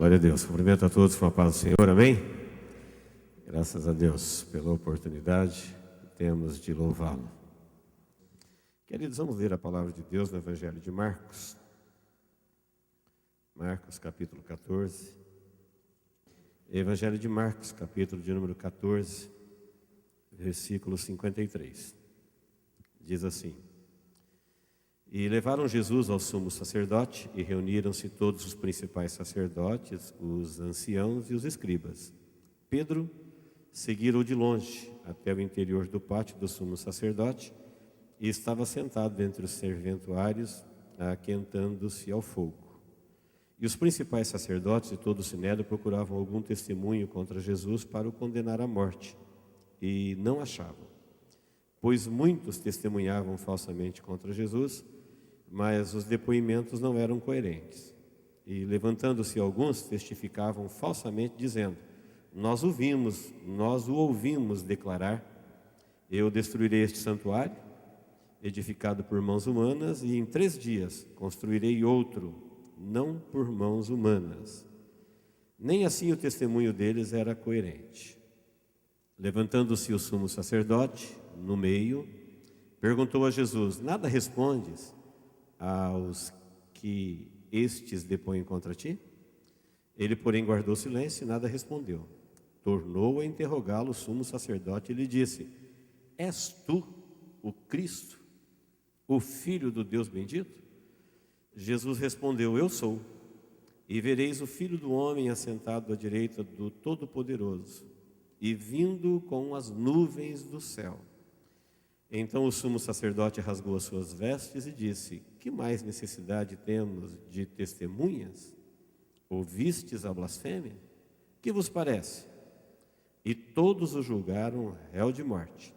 Glória a Deus. Cumprimento a todos com a paz do Senhor. Amém? Graças a Deus pela oportunidade que temos de louvá-lo. Queridos, vamos ler a palavra de Deus no Evangelho de Marcos. Marcos, capítulo 14. Evangelho de Marcos, capítulo de número 14, versículo 53. Diz assim: E levaram Jesus ao sumo sacerdote, e reuniram-se todos os principais sacerdotes, os anciãos e os escribas. Pedro seguiram de longe até o interior do pátio do sumo sacerdote, e estava sentado entre os serventuários, aquentando-se ao fogo. E os principais sacerdotes e todo o sinédrio procuravam algum testemunho contra Jesus para o condenar à morte, e não achavam, pois muitos testemunhavam falsamente contra Jesus, mas os depoimentos não eram coerentes. E levantando-se alguns, testificavam falsamente, dizendo: Nós o ouvimos declarar: Eu destruirei este santuário, edificado por mãos humanas, e em 3 dias construirei outro, não por mãos humanas. Nem assim o testemunho deles era coerente. Levantando-se o sumo sacerdote, no meio, perguntou a Jesus: Nada respondes aos que estes depõem contra ti? Ele, porém, guardou silêncio e nada respondeu. Tornou a interrogá-lo o sumo sacerdote e lhe disse: És tu o Cristo, o Filho do Deus bendito? Jesus respondeu: Eu sou. E vereis o Filho do Homem assentado à direita do Todo-Poderoso e vindo com as nuvens do céu. Então o sumo sacerdote rasgou as suas vestes e disse: Que mais necessidade temos de testemunhas? Ouvistes a blasfêmia? Que vos parece? E todos o julgaram réu de morte.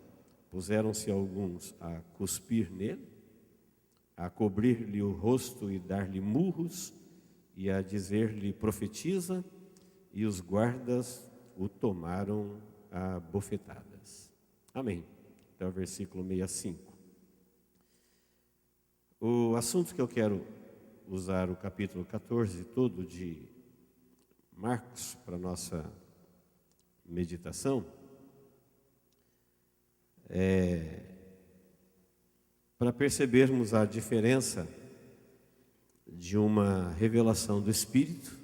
Puseram-se alguns a cuspir nele, a cobrir-lhe o rosto e dar-lhe murros, e a dizer-lhe: profetiza, e os guardas o tomaram a bofetadas. Amém. Até o versículo 65. O assunto que eu quero usar o capítulo 14 todo de Marcos para nossa meditação é para percebermos a diferença de uma revelação do Espírito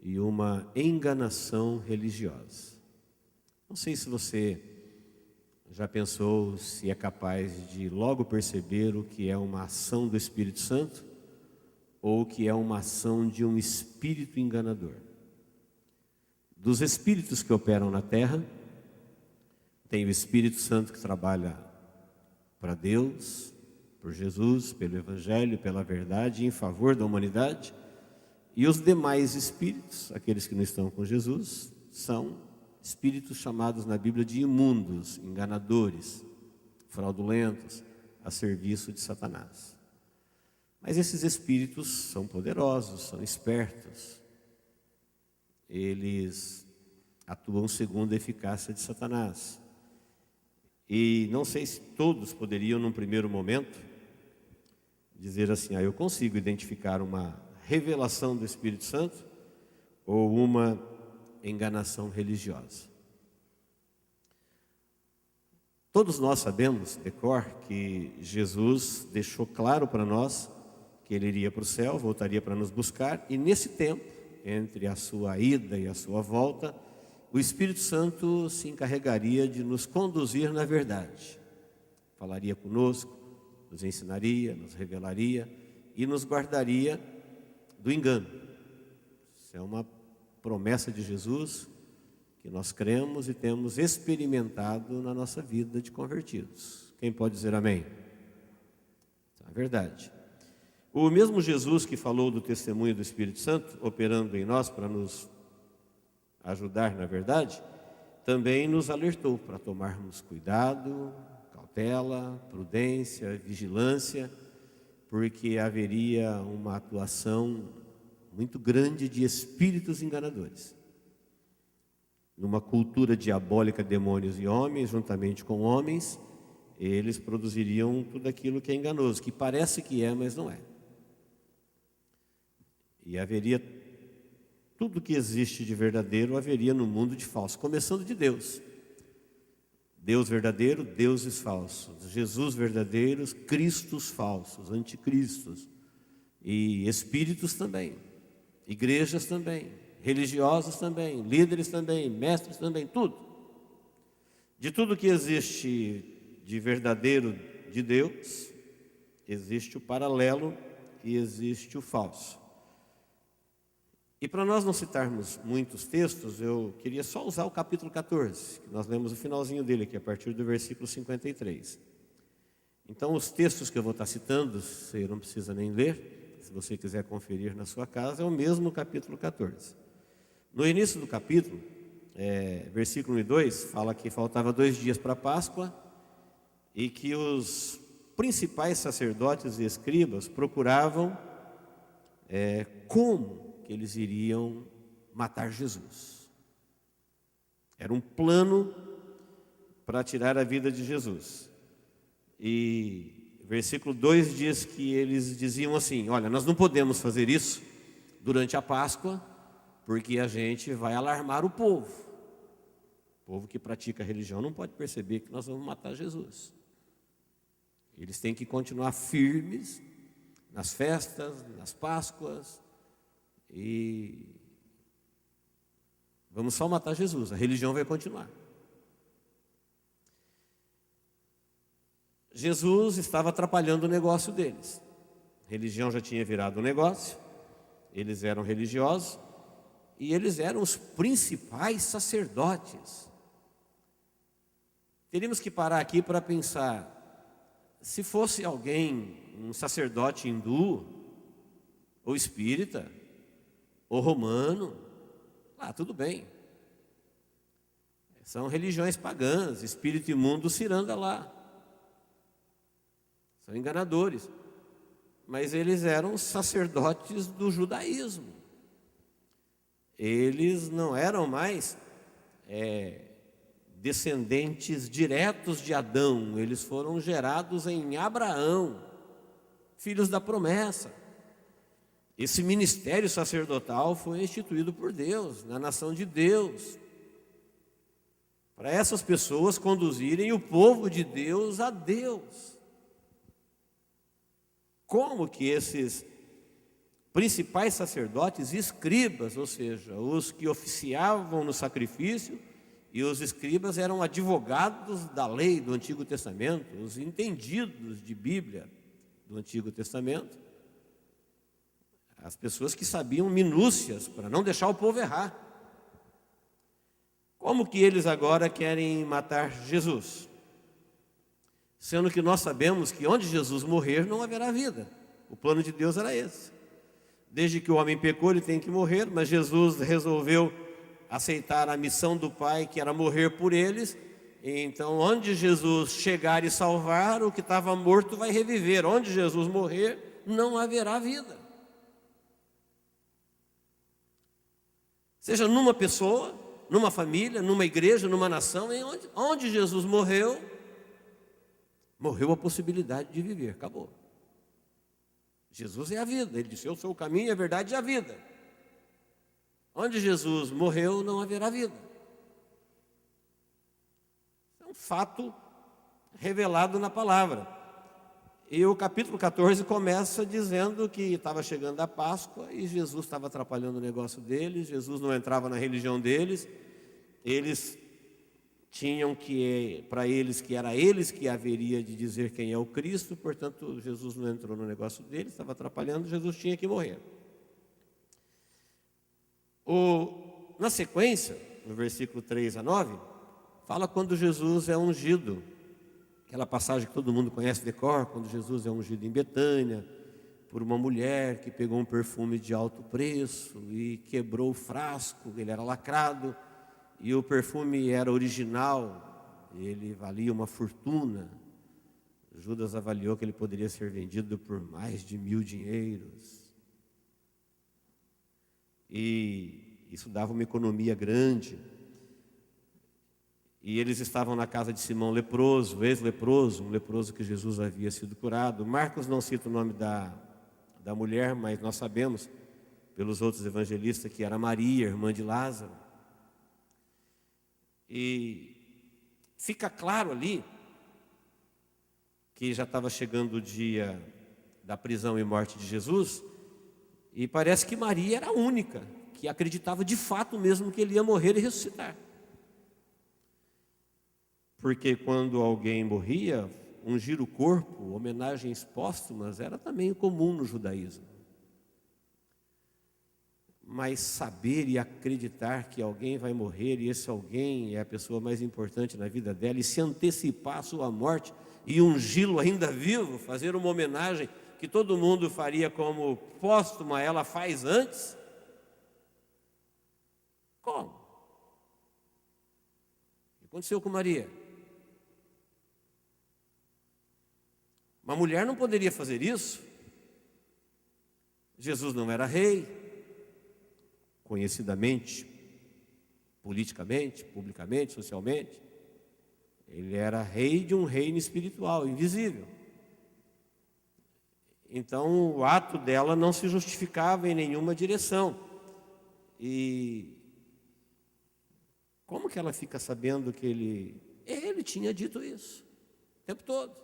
e uma enganação religiosa. Não sei se você já pensou se é capaz de logo perceber o que é uma ação do Espírito Santo ou o que é uma ação de um espírito enganador. Dos espíritos que operam na terra, tem o Espírito Santo que trabalha para Deus, por Jesus, pelo Evangelho, pela verdade, em favor da humanidade. E os demais espíritos, aqueles que não estão com Jesus, são espíritos chamados na Bíblia de imundos, enganadores, fraudulentos, a serviço de Satanás. Mas esses espíritos são poderosos, são espertos. Eles atuam segundo a eficácia de Satanás. E não sei se todos poderiam, num primeiro momento, dizer assim: eu consigo identificar uma revelação do Espírito Santo ou uma enganação religiosa. Todos nós sabemos, de cor, que Jesus deixou claro para nós que Ele iria para o céu, voltaria para nos buscar, e nesse tempo, entre a sua ida e a sua volta, o Espírito Santo se encarregaria de nos conduzir na verdade. Falaria conosco, nos ensinaria, nos revelaria e nos guardaria do engano. Isso é uma promessa de Jesus que nós cremos e temos experimentado na nossa vida de convertidos. Quem pode dizer amém? É verdade. O mesmo Jesus que falou do testemunho do Espírito Santo operando em nós para nos ajudar na verdade, também nos alertou para tomarmos cuidado, cautela, prudência, vigilância, porque haveria uma atuação muito grande de espíritos enganadores. Numa cultura diabólica, demônios e homens, juntamente com homens, eles produziriam tudo aquilo que é enganoso, que parece que é, mas não é. E haveria tudo que existe de verdadeiro haveria no mundo de falso, começando de Deus. Deus verdadeiro, deuses falsos. Jesus verdadeiros, cristos falsos, anticristos. E espíritos também. Igrejas também. Religiosos também. Líderes também. Mestres também. Tudo. De tudo que existe de verdadeiro de Deus, existe o paralelo e existe o falso. E para nós não citarmos muitos textos, eu queria só usar o capítulo 14, que nós lemos o finalzinho dele aqui, a partir do versículo 53. Então, os textos que eu vou estar citando, você não precisa nem ler, se você quiser conferir na sua casa, é o mesmo capítulo 14. No início do capítulo, versículo 1 e 2, fala que faltava 2 dias para a Páscoa e que os principais sacerdotes e escribas procuravam como que eles iriam matar Jesus. Era um plano para tirar a vida de Jesus. E versículo 2 diz que eles diziam assim: olha, nós não podemos fazer isso durante a Páscoa, porque a gente vai alarmar o povo. O povo que pratica a religião não pode perceber que nós vamos matar Jesus. Eles têm que continuar firmes nas festas, nas Páscoas, e vamos só matar Jesus, a religião vai continuar. Jesus estava atrapalhando o negócio deles. A religião já tinha virado um negócio, eles eram religiosos e eles eram os principais sacerdotes. Teríamos que parar aqui para pensar, se fosse alguém, um sacerdote hindu, ou espírita, ou romano, tudo bem. São religiões pagãs, espírito imundo se anda lá. São enganadores. Mas eles eram sacerdotes do judaísmo. Eles não eram mais descendentes diretos de Adão. Eles foram gerados em Abraão, filhos da promessa. Esse ministério sacerdotal foi instituído por Deus, na nação de Deus, para essas pessoas conduzirem o povo de Deus a Deus. Como que esses principais sacerdotes e escribas, ou seja, os que oficiavam no sacrifício, e os escribas eram advogados da lei do Antigo Testamento, os entendidos de Bíblia do Antigo Testamento, as pessoas que sabiam minúcias para não deixar o povo errar. Como que eles agora querem matar Jesus? Sendo que nós sabemos que onde Jesus morrer não haverá vida. O plano de Deus era esse. Desde que o homem pecou, ele tem que morrer, mas Jesus resolveu aceitar a missão do Pai, que era morrer por eles. Então, onde Jesus chegar e salvar, o que estava morto vai reviver. Onde Jesus morrer, não haverá vida. Seja numa pessoa, numa família, numa igreja, numa nação, onde Jesus morreu a possibilidade de viver, acabou. Jesus é a vida, ele disse: eu sou o caminho, a verdade e a vida. Onde Jesus morreu, não haverá vida. É um fato revelado na palavra. E o capítulo 14 começa dizendo que estava chegando a Páscoa e Jesus estava atrapalhando o negócio deles, Jesus não entrava na religião deles, eles tinham para eles que era eles que haveria de dizer quem é o Cristo, portanto Jesus não entrou no negócio deles, estava atrapalhando, Jesus tinha que morrer. Na sequência, no versículo 3 a 9, fala quando Jesus é ungido. Aquela passagem que todo mundo conhece de cor, quando Jesus é ungido em Betânia, por uma mulher que pegou um perfume de alto preço e quebrou o frasco, ele era lacrado, e o perfume era original, ele valia uma fortuna. Judas avaliou que ele poderia ser vendido por mais de 1000 dinheiros. E isso dava uma economia grande. E eles estavam na casa de Simão leproso, ex-leproso, um leproso que Jesus havia sido curado. Marcos não cita o nome da mulher, mas nós sabemos pelos outros evangelistas, que era Maria, irmã de Lázaro. E fica claro ali que já estava chegando o dia da prisão e morte de Jesus, e parece que Maria era a única que acreditava de fato mesmo que ele ia morrer e ressuscitar. Porque quando alguém morria, ungir o corpo, homenagens póstumas, era também comum no judaísmo. Mas saber e acreditar que alguém vai morrer e esse alguém é a pessoa mais importante na vida dela, e se antecipar a sua morte e ungí-lo ainda vivo, fazer uma homenagem que todo mundo faria como póstuma, ela faz antes? Como? O que aconteceu com Maria? Uma mulher não poderia fazer isso. Jesus não era rei, conhecidamente, politicamente, publicamente, socialmente. Ele era rei de um reino espiritual, invisível. Então, o ato dela não se justificava em nenhuma direção. E como que ela fica sabendo que ele tinha dito isso o tempo todo?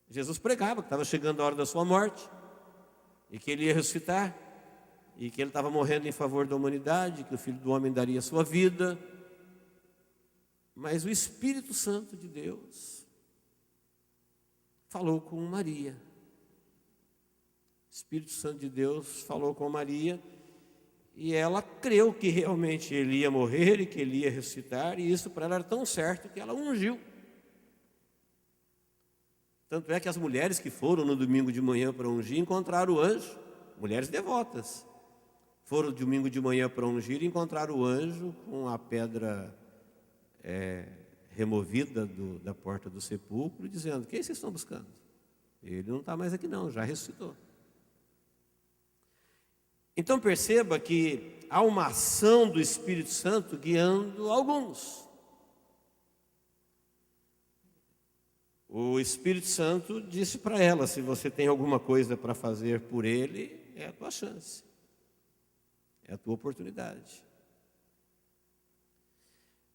Jesus pregava que estava chegando a hora da sua morte, e que ele ia ressuscitar, e que ele estava morrendo em favor da humanidade, que o Filho do Homem daria a sua vida. Mas o Espírito Santo de Deus falou com Maria. O Espírito Santo de Deus falou com Maria, e ela creu que realmente ele ia morrer e que ele ia ressuscitar, e isso para ela era tão certo que ela ungiu. Tanto é que as mulheres que foram no domingo de manhã para ungir encontraram o anjo, mulheres devotas, foram domingo de manhã para ungir e encontraram o anjo com a pedra removida da porta do sepulcro, dizendo: quem vocês estão buscando? Ele não está mais aqui não, já ressuscitou. Então perceba que há uma ação do Espírito Santo guiando alguns. O Espírito Santo disse para ela: se você tem alguma coisa para fazer por ele, é a tua chance, é a tua oportunidade.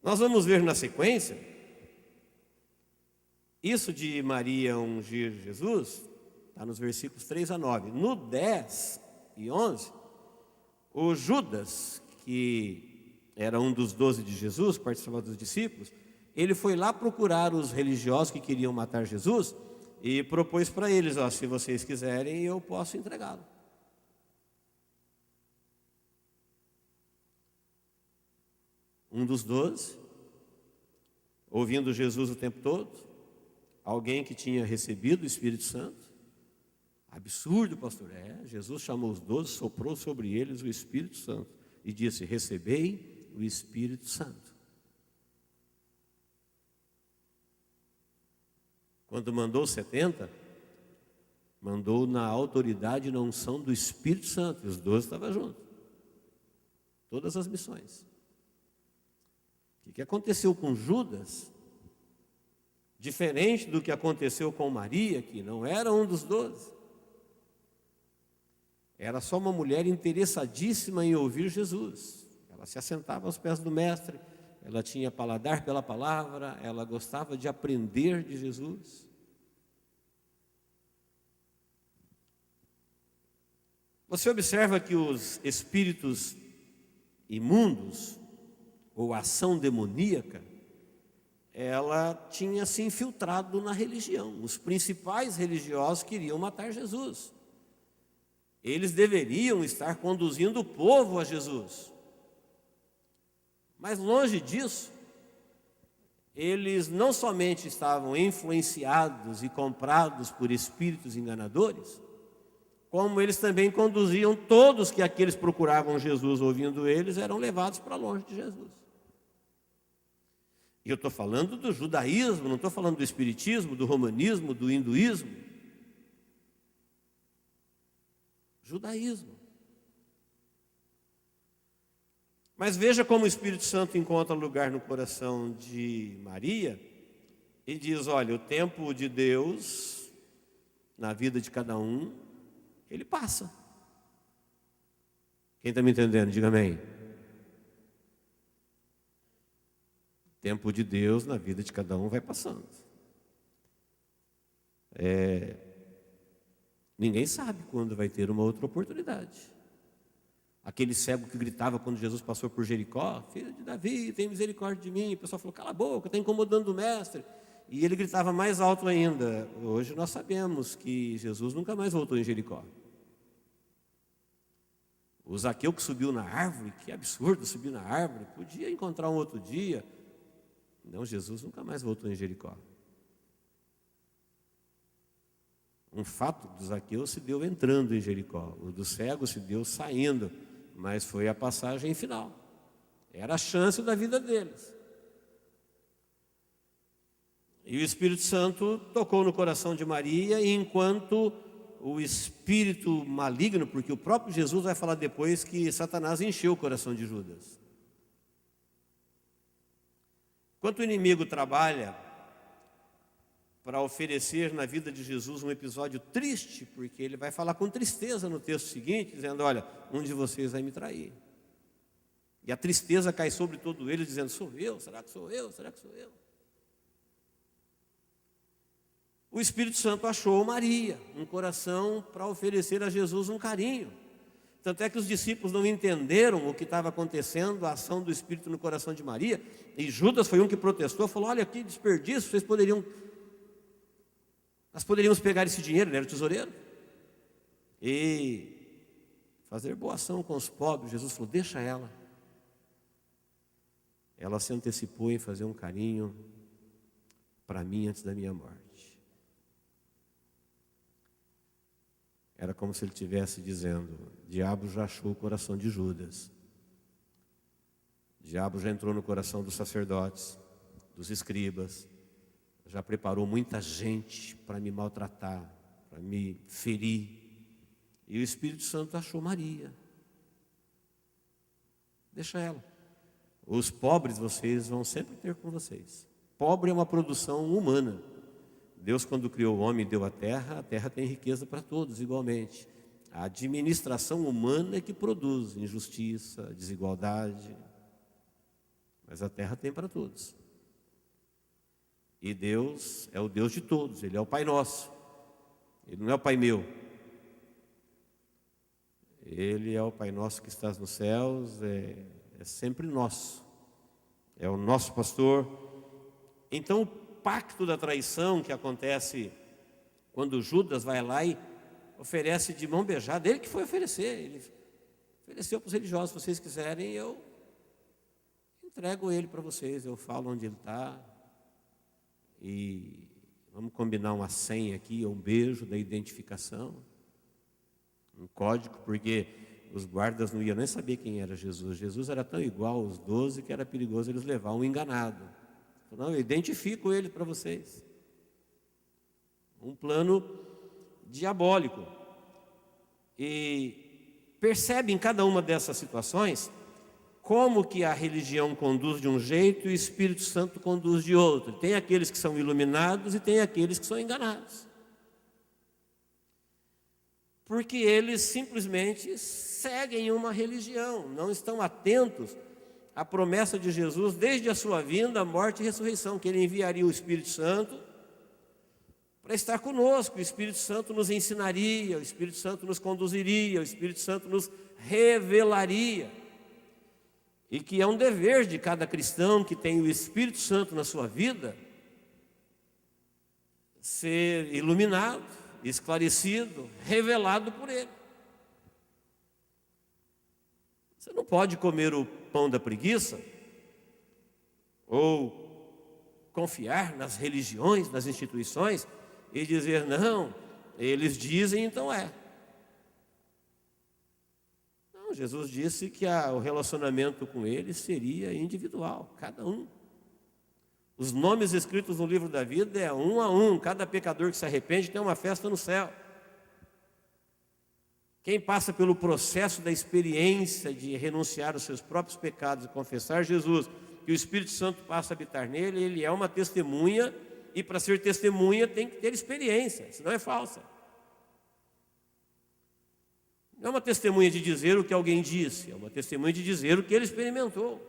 Nós vamos ver na sequência, isso de Maria ungir Jesus, está nos versículos 3 a 9. No 10 e 11, o Judas, que era um dos 12 de Jesus, participava dos discípulos, ele foi lá procurar os religiosos que queriam matar Jesus e propôs para eles: se vocês quiserem, eu posso entregá-lo. Um dos 12, ouvindo Jesus o tempo todo, alguém que tinha recebido o Espírito Santo. Absurdo, pastor. Jesus chamou os 12, soprou sobre eles o Espírito Santo e disse: recebei o Espírito Santo. Quando mandou 70, mandou na autoridade e na unção do Espírito Santo, e os 12 estavam juntos. Todas as missões. O que aconteceu com Judas, diferente do que aconteceu com Maria, que não era um dos 12. Era só uma mulher interessadíssima em ouvir Jesus. Ela se assentava aos pés do Mestre, ela tinha paladar pela palavra, ela gostava de aprender de Jesus. Você observa que os espíritos imundos, ou ação demoníaca, ela tinha se infiltrado na religião. Os principais religiosos queriam matar Jesus. Eles deveriam estar conduzindo o povo a Jesus. Mas longe disso, eles não somente estavam influenciados e comprados por espíritos enganadores, como eles também conduziam todos que aqueles procuravam Jesus ouvindo eles, eram levados para longe de Jesus. E eu estou falando do judaísmo, não estou falando do espiritismo, do romanismo, do hinduísmo. Judaísmo. Mas veja como o Espírito Santo encontra lugar no coração de Maria e diz: olha, o tempo de Deus na vida de cada um, ele passa. Quem está me entendendo, diga amém. O tempo de Deus na vida de cada um vai passando. Ninguém sabe quando vai ter uma outra oportunidade. Aquele cego que gritava quando Jesus passou por Jericó: filho de Davi, tem misericórdia de mim. O pessoal falou: cala a boca, está incomodando o mestre. E ele gritava mais alto ainda. Hoje nós sabemos que Jesus nunca mais voltou em Jericó. O Zaqueu que subiu na árvore, que absurdo subir na árvore, podia encontrar um outro dia. Não, Jesus nunca mais voltou em Jericó. Um fato do Zaqueu se deu entrando em Jericó, o do cego se deu saindo, mas foi a passagem final. Era a chance da vida deles. E o Espírito Santo tocou no coração de Maria, e enquanto o espírito maligno, porque o próprio Jesus vai falar depois que Satanás encheu o coração de Judas. Enquanto o inimigo trabalha para oferecer na vida de Jesus um episódio triste, porque ele vai falar com tristeza no texto seguinte, dizendo: olha, um de vocês vai me trair. E a tristeza cai sobre todo ele, dizendo: sou eu, será que sou eu, será que sou eu? O Espírito Santo achou Maria, um coração para oferecer a Jesus um carinho. Tanto é que os discípulos não entenderam o que estava acontecendo, a ação do Espírito no coração de Maria. E Judas foi um que protestou, falou: olha, que desperdício, nós poderíamos pegar esse dinheiro, ele era o tesoureiro, e fazer boa ação com os pobres. Jesus falou: deixa ela. Ela se antecipou em fazer um carinho para mim antes da minha morte. Era como se ele estivesse dizendo: o diabo já achou o coração de Judas. O diabo já entrou no coração dos sacerdotes, dos escribas, já preparou muita gente para me maltratar, para me ferir. E o Espírito Santo achou Maria. Deixa ela. Os pobres vocês vão sempre ter com vocês. Pobre é uma produção humana. Deus, quando criou o homem e deu a terra tem riqueza para todos igualmente. A administração humana é que produz injustiça, desigualdade, mas a terra tem para todos. E Deus é o Deus de todos, Ele é o Pai nosso, Ele não é o Pai meu. Ele é o Pai nosso que estás nos céus, é sempre nosso, é o nosso pastor. Então, pacto da traição que acontece quando Judas vai lá e oferece de mão beijada, ele que foi oferecer, ele ofereceu para os religiosos: se vocês quiserem, eu entrego ele para vocês, eu falo onde ele está, e vamos combinar uma senha aqui, um beijo da identificação, um código, porque os guardas não iam nem saber quem era Jesus. Jesus era tão igual aos 12 que era perigoso eles levar um enganado. Não, eu identifico ele para vocês. Um plano diabólico. E percebe em cada uma dessas situações como que a religião conduz de um jeito e o Espírito Santo conduz de outro. Tem aqueles que são iluminados e tem aqueles que são enganados. Porque eles simplesmente seguem uma religião, não estão atentos a promessa de Jesus desde a sua vinda, morte e ressurreição, que Ele enviaria o Espírito Santo para estar conosco. O Espírito Santo nos ensinaria, o Espírito Santo nos conduziria, o Espírito Santo nos revelaria. E que é um dever de cada cristão que tem o Espírito Santo na sua vida ser iluminado, esclarecido, revelado por Ele. Você não pode comer o pão da preguiça, ou confiar nas religiões, nas instituições, e dizer: não, eles dizem, então é. Não, Jesus disse que o relacionamento com eles seria individual, cada um. Os nomes escritos no livro da vida é um a um, cada pecador que se arrepende tem uma festa no céu. Quem passa pelo processo da experiência de renunciar aos seus próprios pecados e confessar Jesus, que o Espírito Santo passa a habitar nele, ele é uma testemunha, e para ser testemunha tem que ter experiência, senão é falsa. Não é uma testemunha de dizer o que alguém disse, é uma testemunha de dizer o que ele experimentou.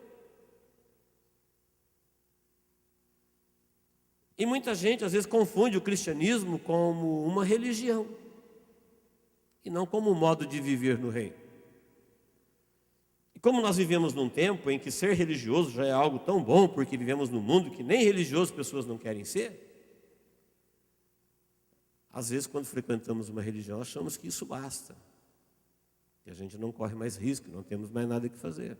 E muita gente às vezes confunde o cristianismo como uma religião e não como um modo de viver no reino. E como nós vivemos num tempo em que ser religioso já é algo tão bom, porque vivemos num mundo que nem religioso pessoas não querem ser, às vezes quando frequentamos uma religião achamos que isso basta, que a gente não corre mais risco, não temos mais nada que fazer.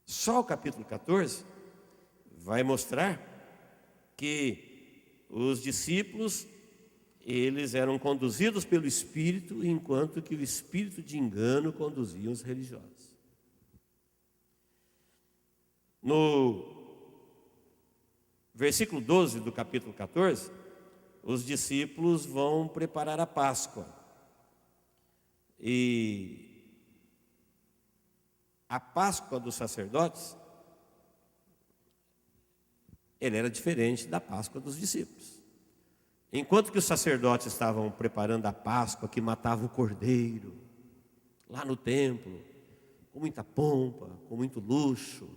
Só o capítulo 14 vai mostrar que os discípulos, eles eram conduzidos pelo Espírito, enquanto que o espírito de engano conduzia os religiosos. No versículo 12 do capítulo 14, os discípulos vão preparar a Páscoa. E a Páscoa dos sacerdotes, ele era diferente da Páscoa dos discípulos. Enquanto que os sacerdotes estavam preparando a Páscoa, que matava o cordeiro, lá no templo, com muita pompa, com muito luxo,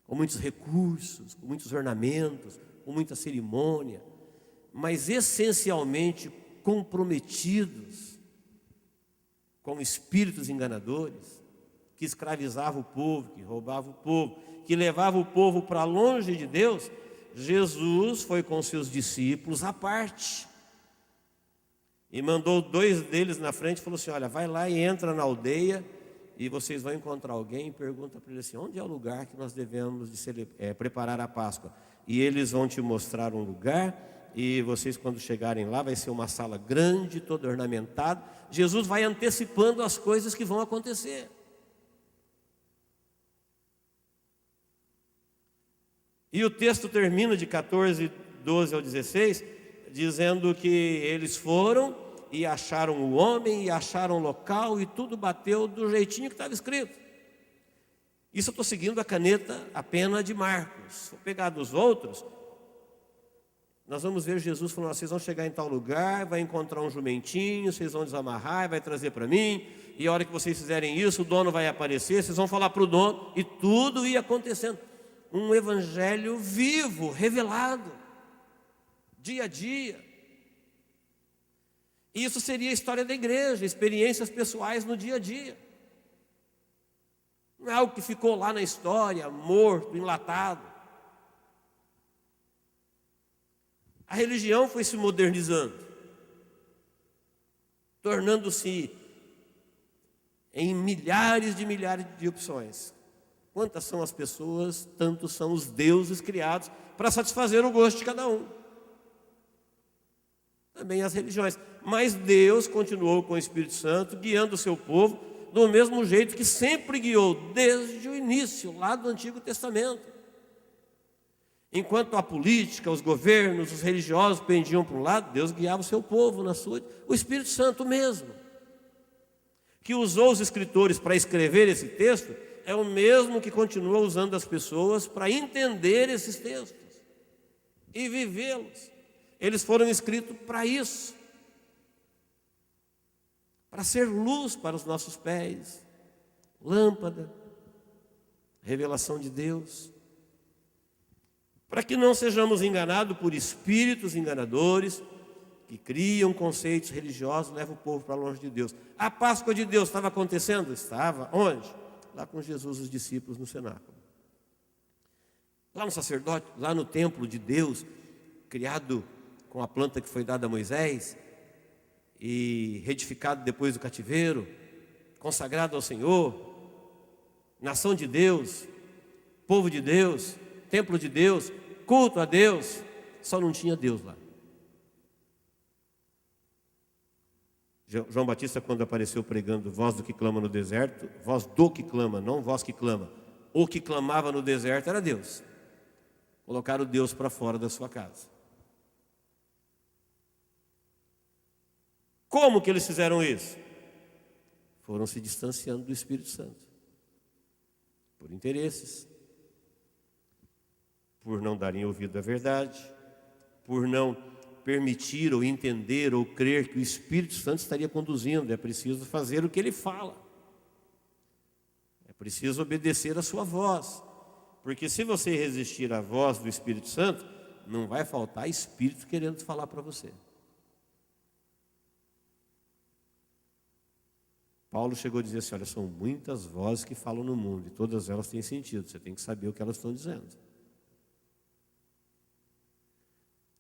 com muitos recursos, com muitos ornamentos, com muita cerimônia, mas essencialmente comprometidos com espíritos enganadores, que escravizavam o povo, que roubavam o povo, que levava o povo para longe de Deus. Jesus foi com seus discípulos à parte e mandou 2 deles na frente e falou assim: olha, vai lá e entra na aldeia e vocês vão encontrar alguém e pergunta para ele assim: onde é o lugar que nós devemos preparar a Páscoa? E eles vão te mostrar um lugar, e vocês quando chegarem lá vai ser uma sala grande, toda ornamentada. Jesus vai antecipando as coisas que vão acontecer. E o texto termina de 14, 12 ao 16, dizendo que eles foram e acharam o homem, e acharam o local, e tudo bateu do jeitinho que estava escrito. Isso eu estou seguindo a pena de Marcos. Se eu pegar dos outros, nós vamos ver Jesus falando: vocês vão chegar em tal lugar, vai encontrar um jumentinho, vocês vão desamarrar, vai trazer para mim, e a hora que vocês fizerem isso, o dono vai aparecer, vocês vão falar para o dono, e tudo ia acontecendo. Um evangelho vivo, revelado, dia a dia. Isso seria a história da igreja, experiências pessoais no dia a dia. Não é algo que ficou lá na história, morto, enlatado. A religião foi se modernizando, tornando-se em milhares de opções. Quantas são as pessoas, tantos são os deuses criados para satisfazer o gosto de cada um. Também as religiões. Mas Deus continuou com o Espírito Santo, guiando o seu povo, do mesmo jeito que sempre guiou, desde o início, lá do Antigo Testamento. Enquanto a política, os governos, os religiosos pendiam para um lado, Deus guiava o seu povo na sua. O Espírito Santo mesmo, que usou os escritores para escrever esse texto, é o mesmo que continua usando as pessoas para entender esses textos e vivê-los. Eles foram escritos para isso, para ser luz para os nossos pés, lâmpada, revelação de Deus, para que não sejamos enganados por espíritos enganadores que criam conceitos religiosos, levam o povo para longe de Deus. A Páscoa de Deus estava acontecendo? Estava. Onde? Lá com Jesus e os discípulos no cenáculo. Lá no sacerdote, lá no templo de Deus, criado com a planta que foi dada a Moisés e reedificado depois do cativeiro, consagrado ao Senhor, nação de Deus, povo de Deus, templo de Deus, culto a Deus, só não tinha Deus lá. João Batista, quando apareceu pregando voz do que clama no deserto, voz do que clama, não voz que clama, o que clamava no deserto era Deus. Colocaram Deus para fora da sua casa. Como que eles fizeram isso? Foram se distanciando do Espírito Santo, por interesses, por não darem ouvido à verdade, por não permitir, ou entender, ou crer que o Espírito Santo estaria conduzindo. É preciso fazer o que ele fala. É preciso obedecer a sua voz. Porque se você resistir à voz do Espírito Santo, não vai faltar Espírito querendo falar para você. Paulo chegou a dizer assim, olha, são muitas vozes que falam no mundo, e todas elas têm sentido, você tem que saber o que elas estão dizendo.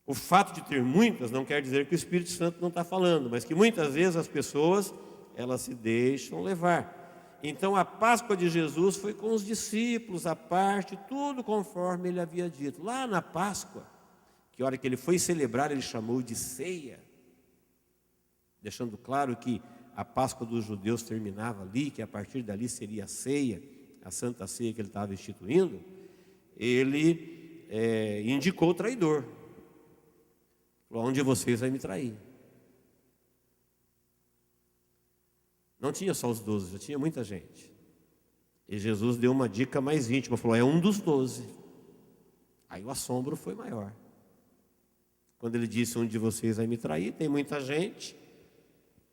O fato de ter muitas não quer dizer que o Espírito Santo não está falando, mas que muitas vezes as pessoas, elas se deixam levar. Então a Páscoa de Jesus foi com os discípulos, à parte, tudo conforme ele havia dito. Lá na Páscoa, que a hora que ele foi celebrar, ele chamou de ceia, deixando claro que a Páscoa dos judeus terminava ali, que a partir dali seria a ceia, a Santa Ceia que ele estava instituindo. Ele indicou o traidor. Falou, onde vocês vai me trair? Não tinha só os 12, já tinha muita gente. E Jesus deu uma dica mais íntima, falou, é um dos 12. Aí o assombro foi maior. Quando ele disse, onde vocês vai me trair, tem muita gente,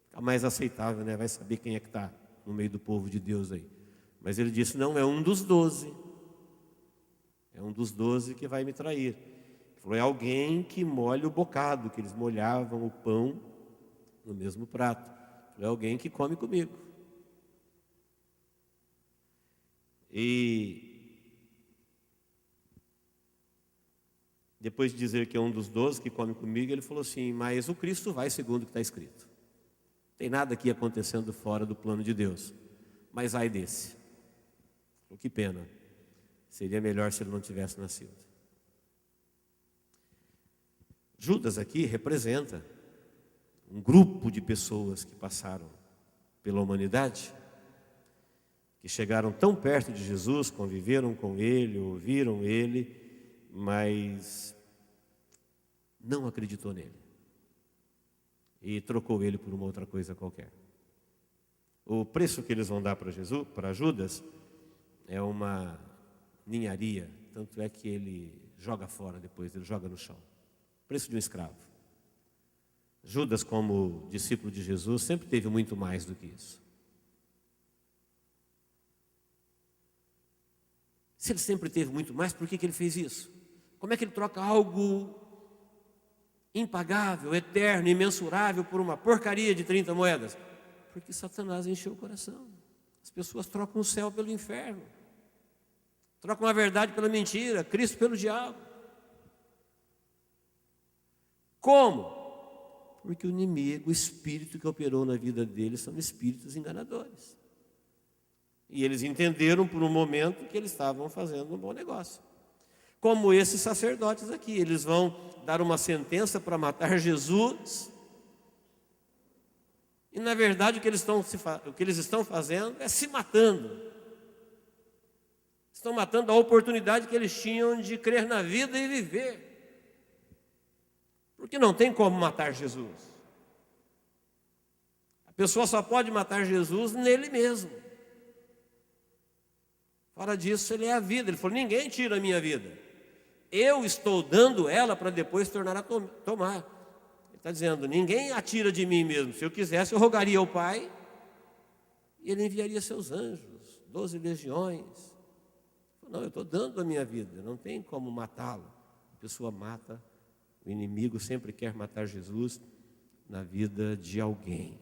fica mais aceitável, né? Vai saber quem é que está no meio do povo de Deus aí. Mas ele disse, não, é um dos 12. É um dos 12 que vai me trair. Ele falou, é alguém que molha o bocado, que eles molhavam o pão no mesmo prato. É alguém que come comigo. E depois de dizer que é um dos 12 que come comigo, ele falou assim, mas o Cristo vai segundo o que está escrito. Não tem nada aqui acontecendo fora do plano de Deus. Mas ai desse. Que pena. Seria melhor se ele não tivesse nascido. Judas aqui representa um grupo de pessoas que passaram pela humanidade, que chegaram tão perto de Jesus, conviveram com ele, ouviram ele, mas não acreditou nele e trocou ele por uma outra coisa qualquer. O preço que eles vão dar para Judas é uma ninharia, tanto é que ele joga fora depois, ele joga no chão. Preço de um escravo. Judas, como discípulo de Jesus, sempre teve muito mais do que isso. Se ele sempre teve muito mais, por que ele fez isso? Como é que ele troca algo impagável, eterno, imensurável por uma porcaria de 30 moedas? Porque Satanás encheu o coração. As pessoas trocam o céu pelo inferno. Trocam a verdade pela mentira, Cristo pelo diabo. Como? Porque o inimigo, o espírito que operou na vida deles, são espíritos enganadores. E eles entenderam por um momento que eles estavam fazendo um bom negócio. Como esses sacerdotes aqui, eles vão dar uma sentença para matar Jesus. E na verdade o que eles estão fazendo é se matando. Estão matando a oportunidade que eles tinham de crer na vida e viver. Porque não tem como matar Jesus. A pessoa só pode matar Jesus nele mesmo. Fora disso, ele é a vida. Ele falou, ninguém tira a minha vida. Eu estou dando ela para depois tornar a tomar. Ele está dizendo, ninguém a tira de mim mesmo. Se eu quisesse, eu rogaria ao Pai e Ele enviaria seus anjos, 12 legiões. Não, eu estou dando a minha vida, não tem como matá-lo. A pessoa mata, o inimigo sempre quer matar Jesus na vida de alguém.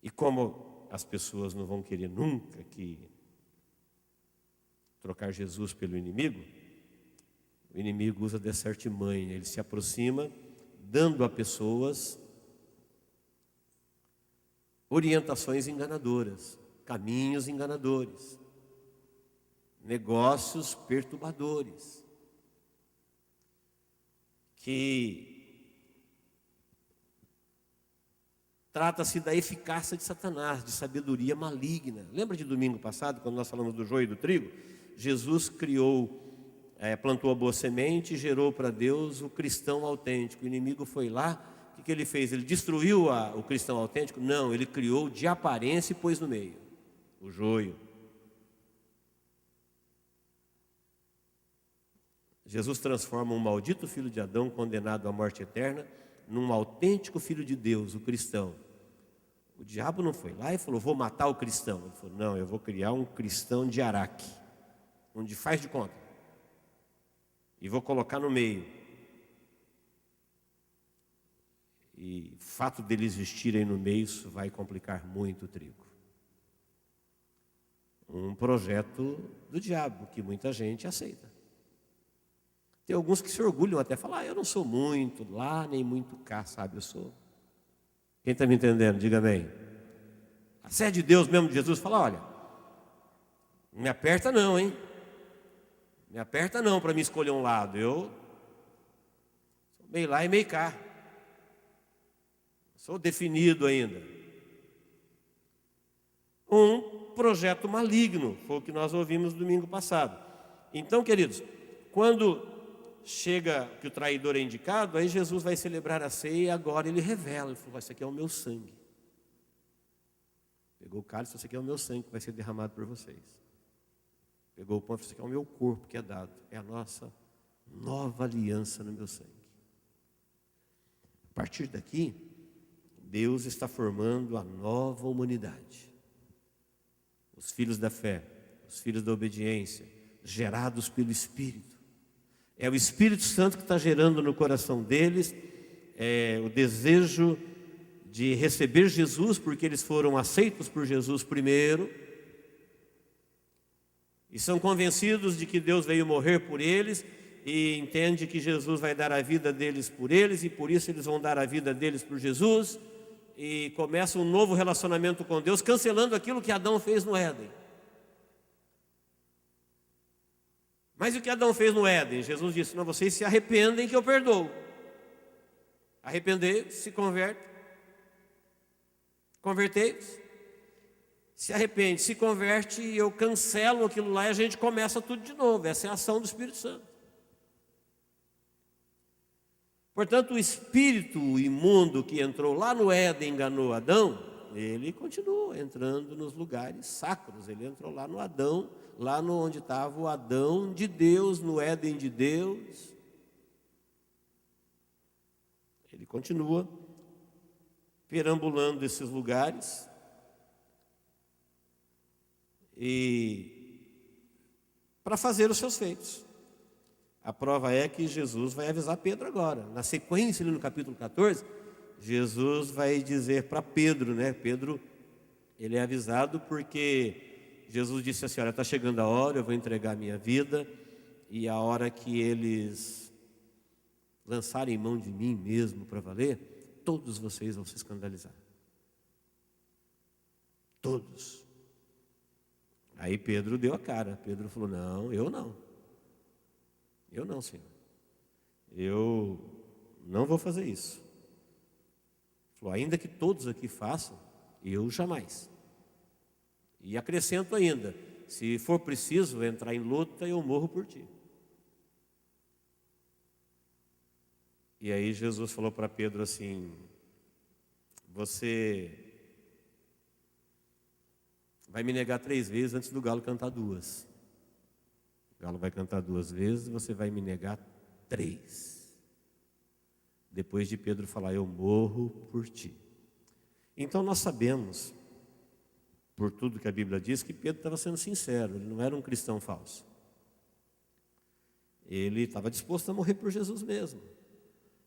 E como as pessoas não vão querer nunca trocar Jesus pelo inimigo, o inimigo usa dessa artimanha, ele se aproxima, dando a pessoas orientações enganadoras, caminhos enganadores, negócios perturbadores, que trata-se da eficácia de Satanás, de sabedoria maligna. Lembra de domingo passado, quando nós falamos do joio e do trigo? Jesus plantou a boa semente e gerou para Deus o cristão autêntico. O inimigo foi lá, o que ele fez? Ele destruiu o cristão autêntico? Não, ele criou de aparência e pôs no meio o joio. Jesus transforma um maldito filho de Adão, condenado à morte eterna, num autêntico filho de Deus, o cristão. O diabo não foi lá e falou, vou matar o cristão. Ele falou, não, eu vou criar um cristão de Araque, onde faz de conta, e vou colocar no meio. E o fato deles existirem no meio, isso vai complicar muito o trigo. Um projeto do diabo, que muita gente aceita. Tem alguns que se orgulham até, falar, eu não sou muito lá, nem muito cá, sabe, eu sou. Quem está me entendendo, diga amém. A sede de Deus mesmo, de Jesus, fala, olha, não me aperta não, hein? Me aperta não para me escolher um lado, eu sou meio lá e meio cá. Sou definido ainda. Um projeto maligno, foi o que nós ouvimos domingo passado. Então, queridos, quando chega que o traidor é indicado, aí Jesus vai celebrar a ceia e agora ele revela, ele falou, isso aqui é o meu sangue. Pegou o cálice, isso aqui é o meu sangue que vai ser derramado por vocês. Pegou o pão, isso aqui é o meu corpo que é dado, é a nossa nova aliança no meu sangue. A partir daqui, Deus está formando a nova humanidade. Os filhos da fé, os filhos da obediência, gerados pelo Espírito. É o Espírito Santo que está gerando no coração deles o desejo de receber Jesus, porque eles foram aceitos por Jesus primeiro, e são convencidos de que Deus veio morrer por eles, e entende que Jesus vai dar a vida deles por eles, e por isso eles vão dar a vida deles por Jesus, e começa um novo relacionamento com Deus, cancelando aquilo que Adão fez no Éden. Mas o que Adão fez no Éden? Jesus disse, não, vocês se arrependem que eu perdoo. Arrepender, se converte. Convertei-vos. Se arrepende, se converte e eu cancelo aquilo lá e a gente começa tudo de novo. Essa é a ação do Espírito Santo. Portanto, o espírito imundo que entrou lá no Éden e enganou Adão, ele continua entrando nos lugares sacros. Ele entrou lá no Adão, lá onde estava o Adão de Deus, no Éden de Deus. Ele continua perambulando esses lugares e para fazer os seus feitos. A prova é que Jesus vai avisar Pedro agora. Na sequência, ali no capítulo 14, Jesus vai dizer para Pedro, né? Pedro, ele é avisado porque Jesus disse assim, olha, está chegando a hora, eu vou entregar a minha vida, e a hora que eles lançarem mão de mim mesmo para valer, todos vocês vão se escandalizar. Todos. Aí Pedro deu a cara. Pedro falou, não, eu não. Eu não, Senhor. Eu não vou fazer isso. Ele falou, ainda que todos aqui façam, eu jamais. E acrescento ainda, se for preciso entrar em luta, eu morro por ti. E aí Jesus falou para Pedro assim, você vai me negar 3 vezes antes do galo cantar 2. O galo vai cantar 2 vezes, você vai me negar 3. Depois de Pedro falar, eu morro por ti. Então nós sabemos, por tudo que a Bíblia diz, que Pedro estava sendo sincero, ele não era um cristão falso. Ele estava disposto a morrer por Jesus mesmo.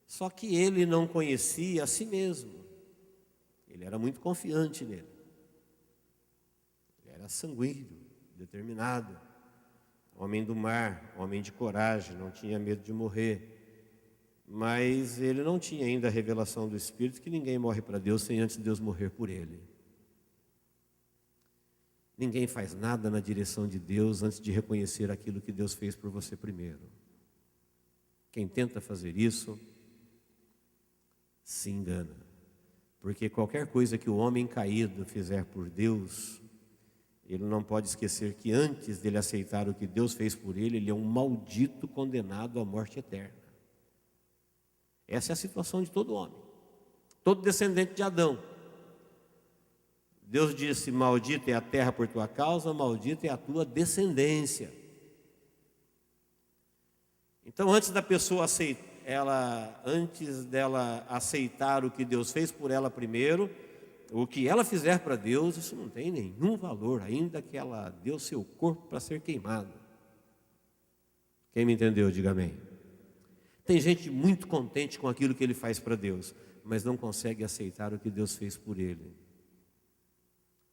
Só que ele não conhecia a si mesmo. Ele era muito confiante nele. Ele era sanguíneo, determinado. Homem do mar, homem de coragem, não tinha medo de morrer. Mas ele não tinha ainda a revelação do Espírito que ninguém morre para Deus sem antes Deus morrer por ele. Ninguém faz nada na direção de Deus antes de reconhecer aquilo que Deus fez por você primeiro. Quem tenta fazer isso, se engana. Porque qualquer coisa que o homem caído fizer por Deus, ele não pode esquecer que antes dele aceitar o que Deus fez por ele, ele é um maldito condenado à morte eterna. Essa é a situação de todo homem, todo descendente de Adão. Deus disse, maldita é a terra por tua causa, maldita é a tua descendência. Então, antes dela aceitar o que Deus fez por ela primeiro, o que ela fizer para Deus, isso não tem nenhum valor, ainda que ela dê o seu corpo para ser queimado. Quem me entendeu, diga amém. Tem gente muito contente com aquilo que ele faz para Deus, mas não consegue aceitar o que Deus fez por ele.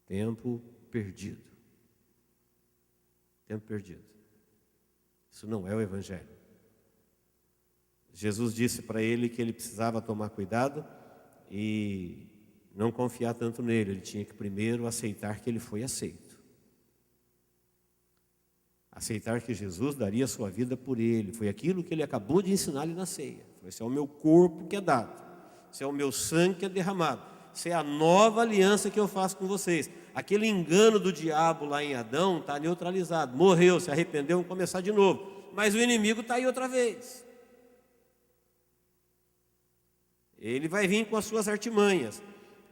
Tempo perdido. Tempo perdido. Isso não é o Evangelho. Jesus disse para ele que ele precisava tomar cuidado e não confiar tanto nele. Ele tinha que primeiro aceitar que ele foi aceito. Aceitar que Jesus daria a sua vida por ele. Foi aquilo que ele acabou de ensinar-lhe na ceia. Esse é o meu corpo que é dado. Esse é o meu sangue que é derramado. Essa é a nova aliança que eu faço com vocês. Aquele engano do diabo lá em Adão está neutralizado. Morreu, se arrependeu, vamos começar de novo. Mas o inimigo está aí outra vez. Ele vai vir com as suas artimanhas.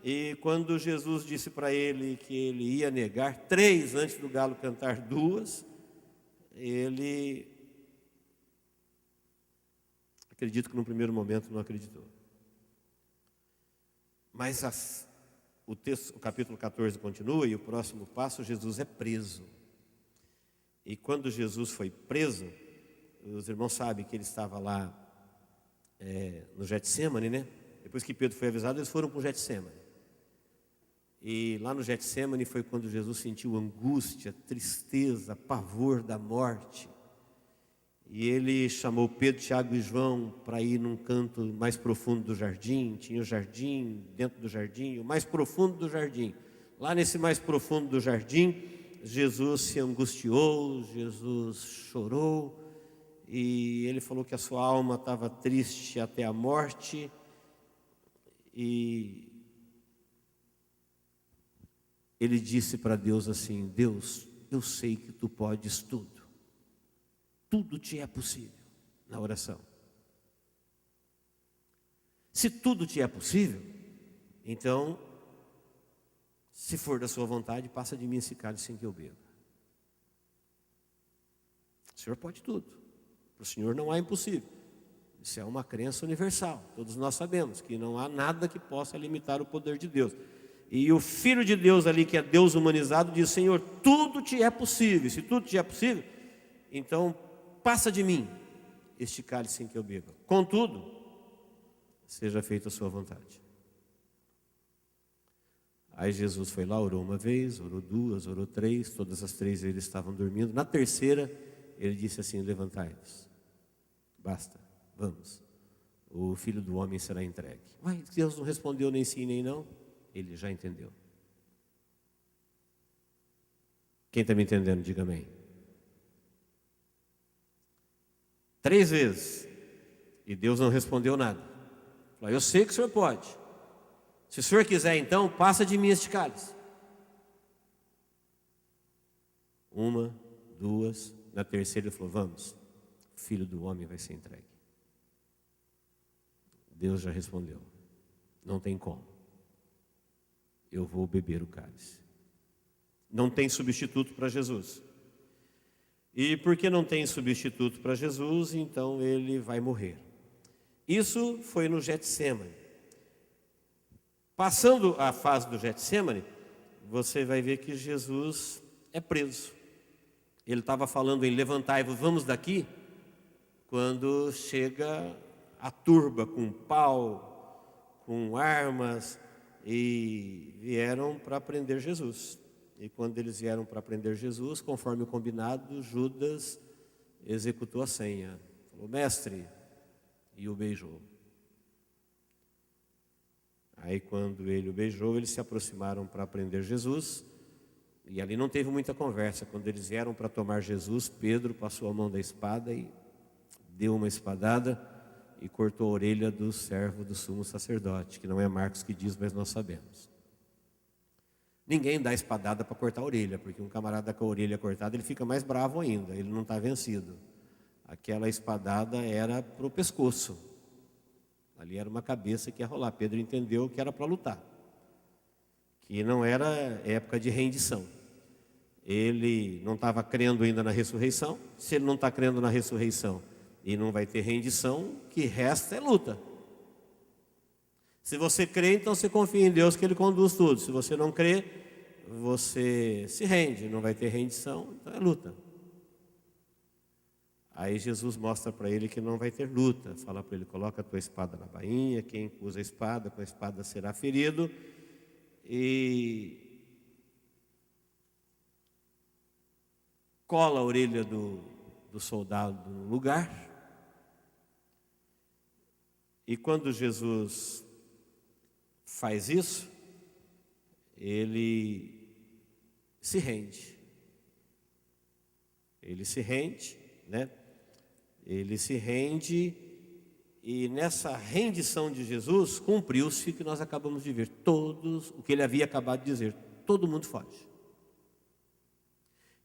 E quando Jesus disse para ele que ele ia negar 3 antes do galo cantar 2, ele, acredito que no primeiro momento não acreditou. Mas o capítulo 14 continua e o próximo passo, Jesus é preso. E quando Jesus foi preso, os irmãos sabem que ele estava lá no Getsêmani, né? Depois que Pedro foi avisado, eles foram para o Getsêmani. E lá no Getsêmani foi quando Jesus sentiu angústia, tristeza, pavor da morte. E ele chamou Pedro, Tiago e João para ir num canto mais profundo do jardim. Tinha o jardim, dentro do jardim, o mais profundo do jardim. Lá nesse mais profundo do jardim, Jesus se angustiou, Jesus chorou. E ele falou que a sua alma estava triste até a morte. E ele disse para Deus assim: Deus, eu sei que tu podes tudo. Tudo te é possível na oração. Se tudo te é possível, então, se for da sua vontade, passa de mim esse cálice sem que eu beba. O Senhor pode tudo. Para o Senhor não há impossível. Isso é uma crença universal. Todos nós sabemos que não há nada que possa limitar o poder de Deus. E o Filho de Deus ali, que é Deus humanizado, diz: Senhor, tudo te é possível. Se tudo te é possível, então passa de mim este cálice sem que eu beba. Contudo, seja feita a sua vontade. Aí Jesus foi lá, orou uma vez, orou 2, orou 3, todas as 3 eles estavam dormindo. Na terceira, ele disse assim: levantai-vos, basta, vamos, o Filho do Homem será entregue. Mas Deus não respondeu nem sim nem não. Ele já entendeu. Quem está me entendendo, diga amém. 3 vezes, e Deus não respondeu nada. Falou: eu sei que o Senhor pode. Se o Senhor quiser, então, passa de mim este cálice. 1, 2, na terceira ele falou: vamos, o Filho do Homem vai ser entregue. Deus já respondeu: não tem como. Eu vou beber o cálice. Não tem substituto para Jesus. E porque não tem substituto para Jesus, então ele vai morrer. Isso foi no Getsêmani. Passando a fase do Getsêmani, você vai ver que Jesus é preso. Ele estava falando em levantai-vos, vamos daqui, quando chega a turba com pau, com armas, e vieram para prender Jesus. E quando eles vieram para prender Jesus, conforme o combinado, Judas executou a senha. Falou: mestre, e o beijou. Aí quando ele o beijou, eles se aproximaram para prender Jesus. E ali não teve muita conversa. Quando eles vieram para tomar Jesus, Pedro passou a mão da espada e deu uma espadada e cortou a orelha do servo do sumo sacerdote, que não é Marcos que diz, mas nós sabemos. Ninguém dá espadada para cortar a orelha, porque um camarada com a orelha cortada, ele fica mais bravo ainda, ele não está vencido. Aquela espadada era para o pescoço. Ali era uma cabeça que ia rolar. Pedro entendeu que era para lutar, que não era época de rendição. Ele não estava crendo ainda na ressurreição. Se ele não está crendo na ressurreição, e não vai ter rendição, o que resta é luta. Se você crê, então você confia em Deus que Ele conduz tudo. Se você não crê, você se rende, não vai ter rendição, então é luta. Aí Jesus mostra para ele que não vai ter luta. Fala para ele, coloca a tua espada na bainha, quem usa a espada, com a espada será ferido. E cola a orelha do soldado no lugar. E quando Jesus faz isso, ele se rende. Ele se rende, né? Ele se rende, e nessa rendição de Jesus cumpriu-se o que nós acabamos de ver. O que ele havia acabado de dizer, todo mundo foge.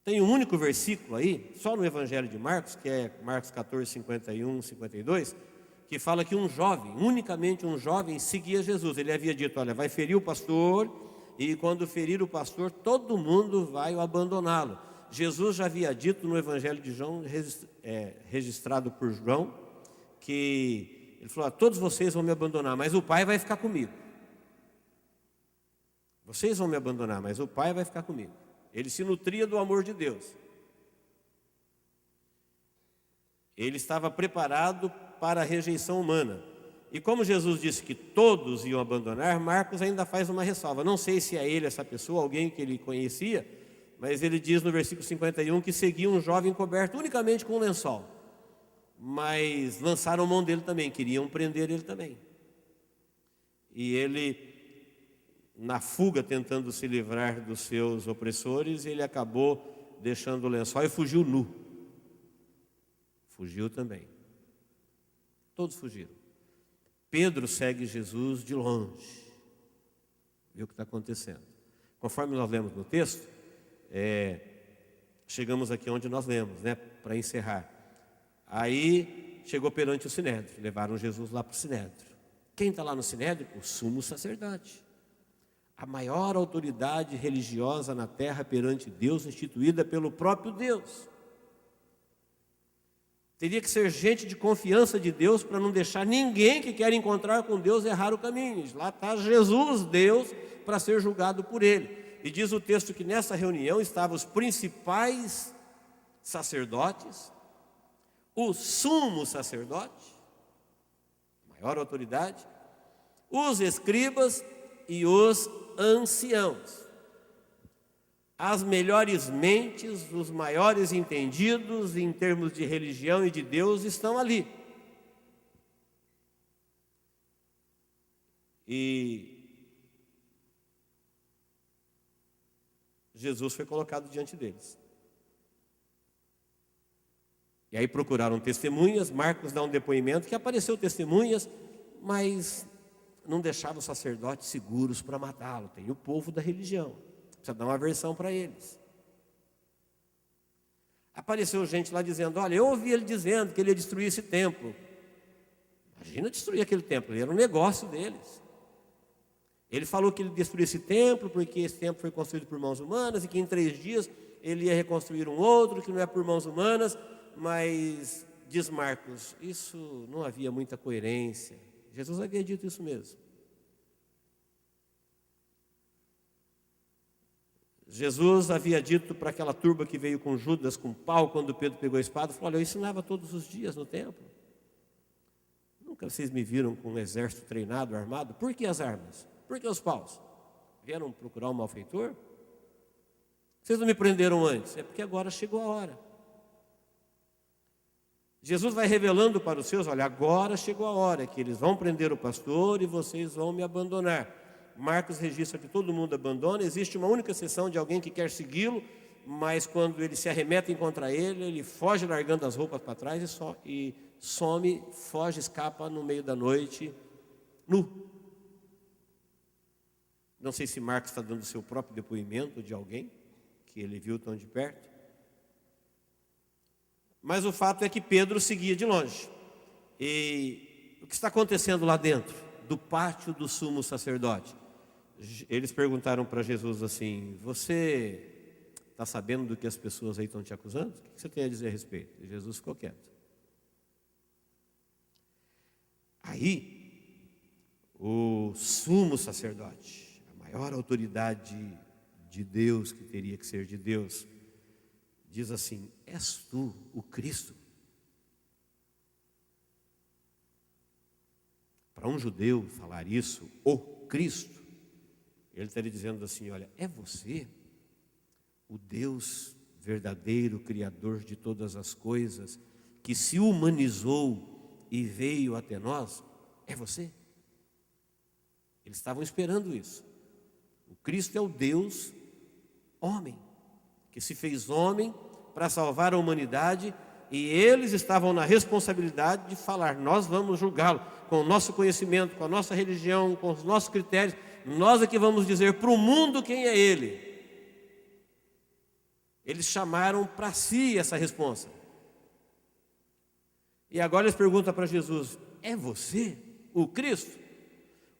Tem um único versículo aí, só no Evangelho de Marcos, que é Marcos 14, 51, 52, que fala que um jovem, unicamente um jovem, seguia Jesus. Ele havia dito, olha, vai ferir o pastor, e quando ferir o pastor, todo mundo vai abandoná-lo. Jesus já havia dito no Evangelho de João, registrado por João, que ele falou, todos vocês vão me abandonar, mas o Pai vai ficar comigo. Vocês vão me abandonar, mas o Pai vai ficar comigo. Ele se nutria do amor de Deus. Ele estava preparado para a rejeição humana. E como Jesus disse que todos iam abandonar, Marcos ainda faz uma ressalva. Não sei se é ele, essa pessoa, alguém que ele conhecia, mas ele diz no versículo 51 que seguia um jovem coberto unicamente com um lençol. Mas lançaram mão dele também, queriam prender ele também. E ele, na fuga, tentando se livrar dos seus opressores, ele acabou deixando o lençol e fugiu nu. Fugiu também. Todos fugiram. Pedro segue Jesus de longe. Viu o que está acontecendo. Conforme nós lemos no texto, chegamos aqui onde nós lemos, né, para encerrar. Aí chegou perante o Sinédrio, levaram Jesus lá para o Sinédrio. Quem está lá no Sinédrio? O sumo sacerdote. A maior autoridade religiosa na terra perante Deus, instituída pelo próprio Deus. Teria que ser gente de confiança de Deus para não deixar ninguém que quer encontrar com Deus errar o caminho. Lá está Jesus, Deus, para ser julgado por Ele. E diz o texto que nessa reunião estavam os principais sacerdotes, o sumo sacerdote, maior autoridade, os escribas e os anciãos. As melhores mentes, os maiores entendidos em termos de religião e de Deus estão ali. E Jesus foi colocado diante deles. E aí procuraram testemunhas, Marcos dá um depoimento que apareceu testemunhas, mas não deixava os sacerdotes seguros para matá-lo. Tem o povo da religião. Precisa dar uma versão para eles. Apareceu gente lá dizendo, olha, eu ouvi ele dizendo que ele ia destruir esse templo. Imagina destruir aquele templo, era um negócio deles. Ele falou que ele destruiu esse templo porque esse templo foi construído por mãos humanas e que em 3 dias ele ia reconstruir um outro que não é por mãos humanas, mas, diz Marcos, isso não havia muita coerência. Jesus havia dito isso mesmo. Jesus havia dito para aquela turba que veio com Judas, com pau, quando Pedro pegou a espada, falou, olha, eu ensinava todos os dias no templo. Nunca vocês me viram com um exército treinado, armado. Por que as armas? Por que os paus? Vieram procurar um malfeitor? Vocês não me prenderam antes? É porque agora chegou a hora. Jesus vai revelando para os seus, olha, agora chegou a hora que eles vão prender o pastor e vocês vão me abandonar. Marcos registra que todo mundo abandona, existe uma única exceção de alguém que quer segui-lo, mas quando eles se arremetem contra ele, ele foge largando as roupas para trás e some, foge, escapa no meio da noite, nu. Não sei se Marcos está dando o seu próprio depoimento de alguém que ele viu tão de perto. Mas o fato é que Pedro seguia de longe. E o que está acontecendo lá dentro, do pátio do sumo sacerdote? Eles perguntaram para Jesus assim, você está sabendo do que as pessoas aí estão te acusando? O que você tem a dizer a respeito? E Jesus ficou quieto. Aí, o sumo sacerdote, a maior autoridade de Deus, que teria que ser de Deus, diz assim: és tu o Cristo? Para um judeu falar isso, o Cristo, ele estaria dizendo assim: olha, é você, o Deus verdadeiro, Criador de todas as coisas, que se humanizou e veio até nós? É você? Eles estavam esperando isso. O Cristo é o Deus homem, que se fez homem para salvar a humanidade, e eles estavam na responsabilidade de falar: nós vamos julgá-lo com o nosso conhecimento, com a nossa religião, com os nossos critérios. Nós é que vamos dizer para o mundo quem é Ele. Eles chamaram para si essa responsa. E agora eles perguntam para Jesus: é você, o Cristo,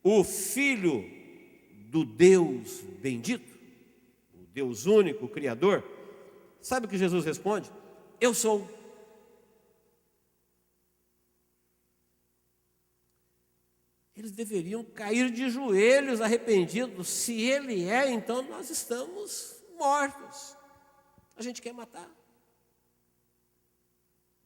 o Filho do Deus bendito, o Deus único, o Criador? Sabe o que Jesus responde? Eu sou. Eles deveriam cair de joelhos arrependidos. Se Ele é, então nós estamos mortos. A gente quer matar.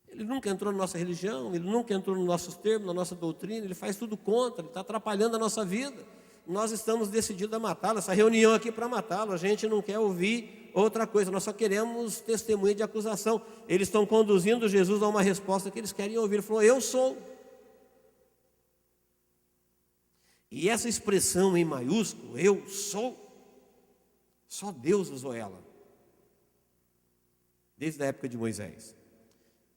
Ele nunca entrou na nossa religião, Ele nunca entrou nos nossos termos, na nossa doutrina. Ele faz tudo contra, Ele está atrapalhando a nossa vida. Nós estamos decididos a matá-lo. Essa reunião aqui é para matá-lo. A gente não quer ouvir outra coisa, nós só queremos testemunha de acusação. Eles estão conduzindo Jesus a uma resposta que eles querem ouvir. Ele falou: eu sou. E essa expressão em maiúsculo, eu sou, só Deus usou ela. Desde a época de Moisés.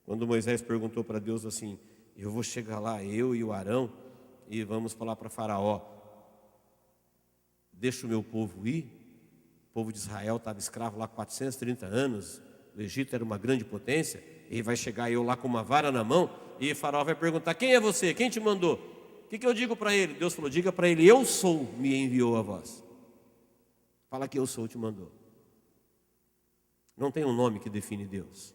Quando Moisés perguntou para Deus assim: eu vou chegar lá, eu e o Arão, e vamos falar para Faraó: deixa o meu povo ir. O povo de Israel estava escravo lá 430 anos, o Egito era uma grande potência, e vai chegar eu lá com uma vara na mão, e Faraó vai perguntar: quem é você? Quem te mandou? O que eu digo para ele? Deus falou: diga para ele: eu sou, me enviou a vós. Fala que eu sou, te mandou. Não tem um nome que define Deus.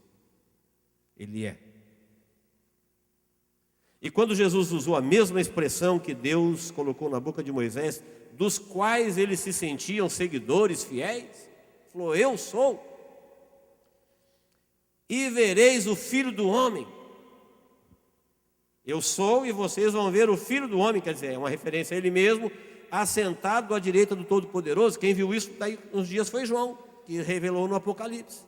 Ele é. E quando Jesus usou a mesma expressão que Deus colocou na boca de Moisés, dos quais eles se sentiam seguidores fiéis, falou: eu sou. E vereis o Filho do Homem. Eu sou, e vocês vão ver o Filho do Homem, quer dizer, é uma referência a Ele mesmo, assentado à direita do Todo-Poderoso. Quem viu isso daí uns dias foi João, que revelou no Apocalipse.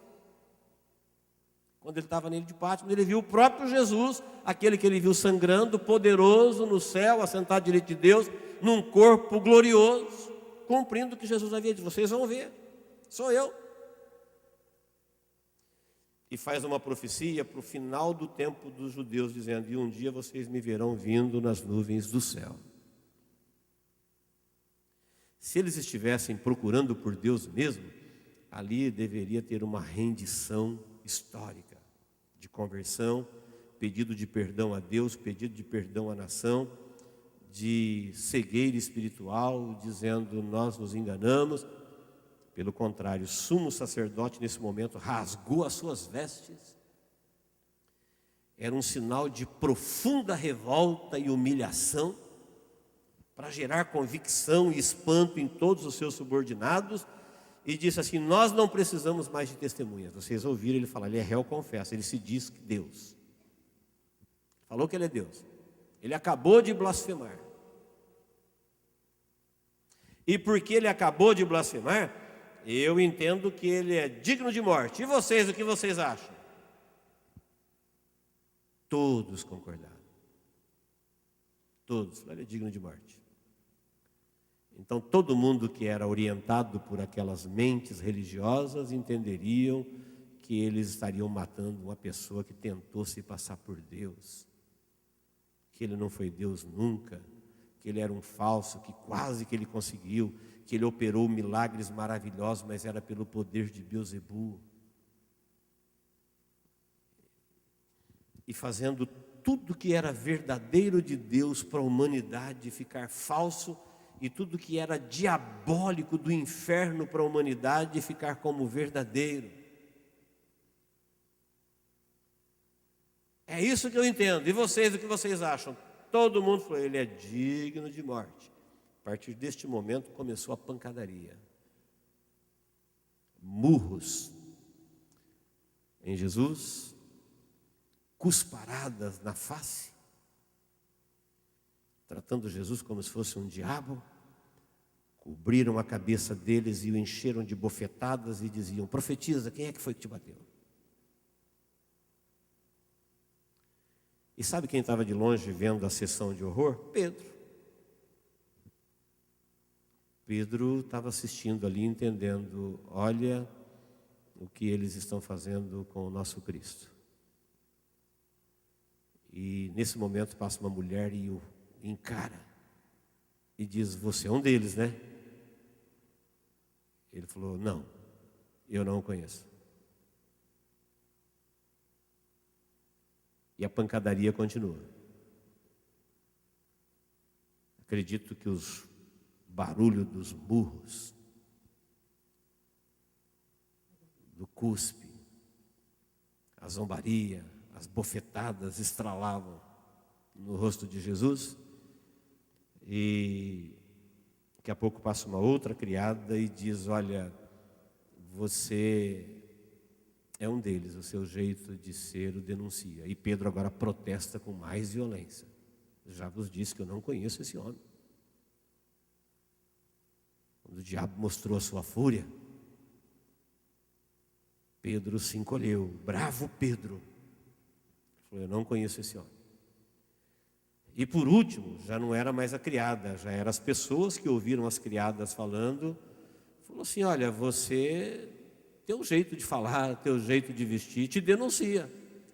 Quando ele estava nele de Patmos, ele viu o próprio Jesus, aquele que ele viu sangrando, poderoso no céu, assentado à direita de Deus, num corpo glorioso, cumprindo o que Jesus havia dito. Vocês vão ver, sou eu. E faz uma profecia para o final do tempo dos judeus, dizendo: e um dia vocês me verão vindo nas nuvens do céu. Se eles estivessem procurando por Deus mesmo, ali deveria ter uma rendição histórica, de conversão, pedido de perdão a Deus, pedido de perdão à nação, de cegueira espiritual, dizendo: nós nos enganamos. Pelo contrário, o sumo sacerdote nesse momento rasgou as suas vestes. Era um sinal de profunda revolta e humilhação, para gerar convicção e espanto em todos os seus subordinados, e disse assim: nós não precisamos mais de testemunhas. Vocês ouviram ele falar, ele é réu, confessa, ele se diz que Deus. Falou que ele é Deus. Ele acabou de blasfemar. E porque ele acabou de blasfemar, eu entendo que ele é digno de morte. E vocês, o que vocês acham? Todos concordaram. Todos, ele é digno de morte. Então todo mundo que era orientado por aquelas mentes religiosas entenderiam que eles estariam matando uma pessoa que tentou se passar por Deus, que ele não foi Deus nunca, que ele era um falso, que quase que ele conseguiu, que ele operou milagres maravilhosos, mas era pelo poder de Beelzebul. E fazendo tudo que era verdadeiro de Deus para a humanidade ficar falso, e tudo que era diabólico do inferno para a humanidade ficar como verdadeiro. É isso que eu entendo. E vocês, o que vocês acham? Todo mundo falou, ele é digno de morte. A partir deste momento começou a pancadaria. Murros em Jesus, cusparadas na face, tratando Jesus como se fosse um diabo. Cobriram a cabeça deles e o encheram de bofetadas e diziam, profetiza, quem é que foi que te bateu? E sabe quem estava de longe vendo a sessão de horror? Pedro. Pedro estava assistindo ali, entendendo, olha o que eles estão fazendo com o nosso Cristo. E nesse momento passa uma mulher e o encara e diz, você é um deles, né? Ele falou, não, eu não o conheço. E a pancadaria continua. Acredito que os barulhos dos burros, do cuspe, a zombaria, as bofetadas estralavam no rosto de Jesus. E daqui a pouco passa uma outra criada e diz, olha, você é um deles, o seu jeito de ser o denuncia. E Pedro agora protesta com mais violência. Já vos disse que eu não conheço esse homem. Quando o diabo mostrou a sua fúria, Pedro se encolheu, bravo Pedro. Falou, eu não conheço esse homem. E por último, já não era mais a criada, já eram as pessoas que ouviram as criadas falando. Falou assim, olha, você... teu jeito de falar, teu jeito de vestir, te denuncia.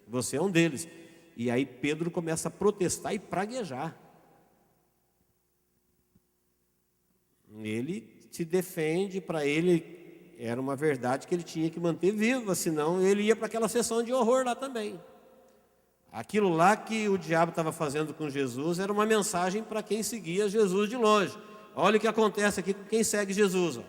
Você é um deles. E aí Pedro começa a protestar e praguejar. Ele se defende, para ele era uma verdade que ele tinha que manter viva, senão ele ia para aquela sessão de horror lá também. Aquilo lá que o diabo estava fazendo com Jesus era uma mensagem para quem seguia Jesus de longe. Olha o que acontece aqui com quem segue Jesus, ó.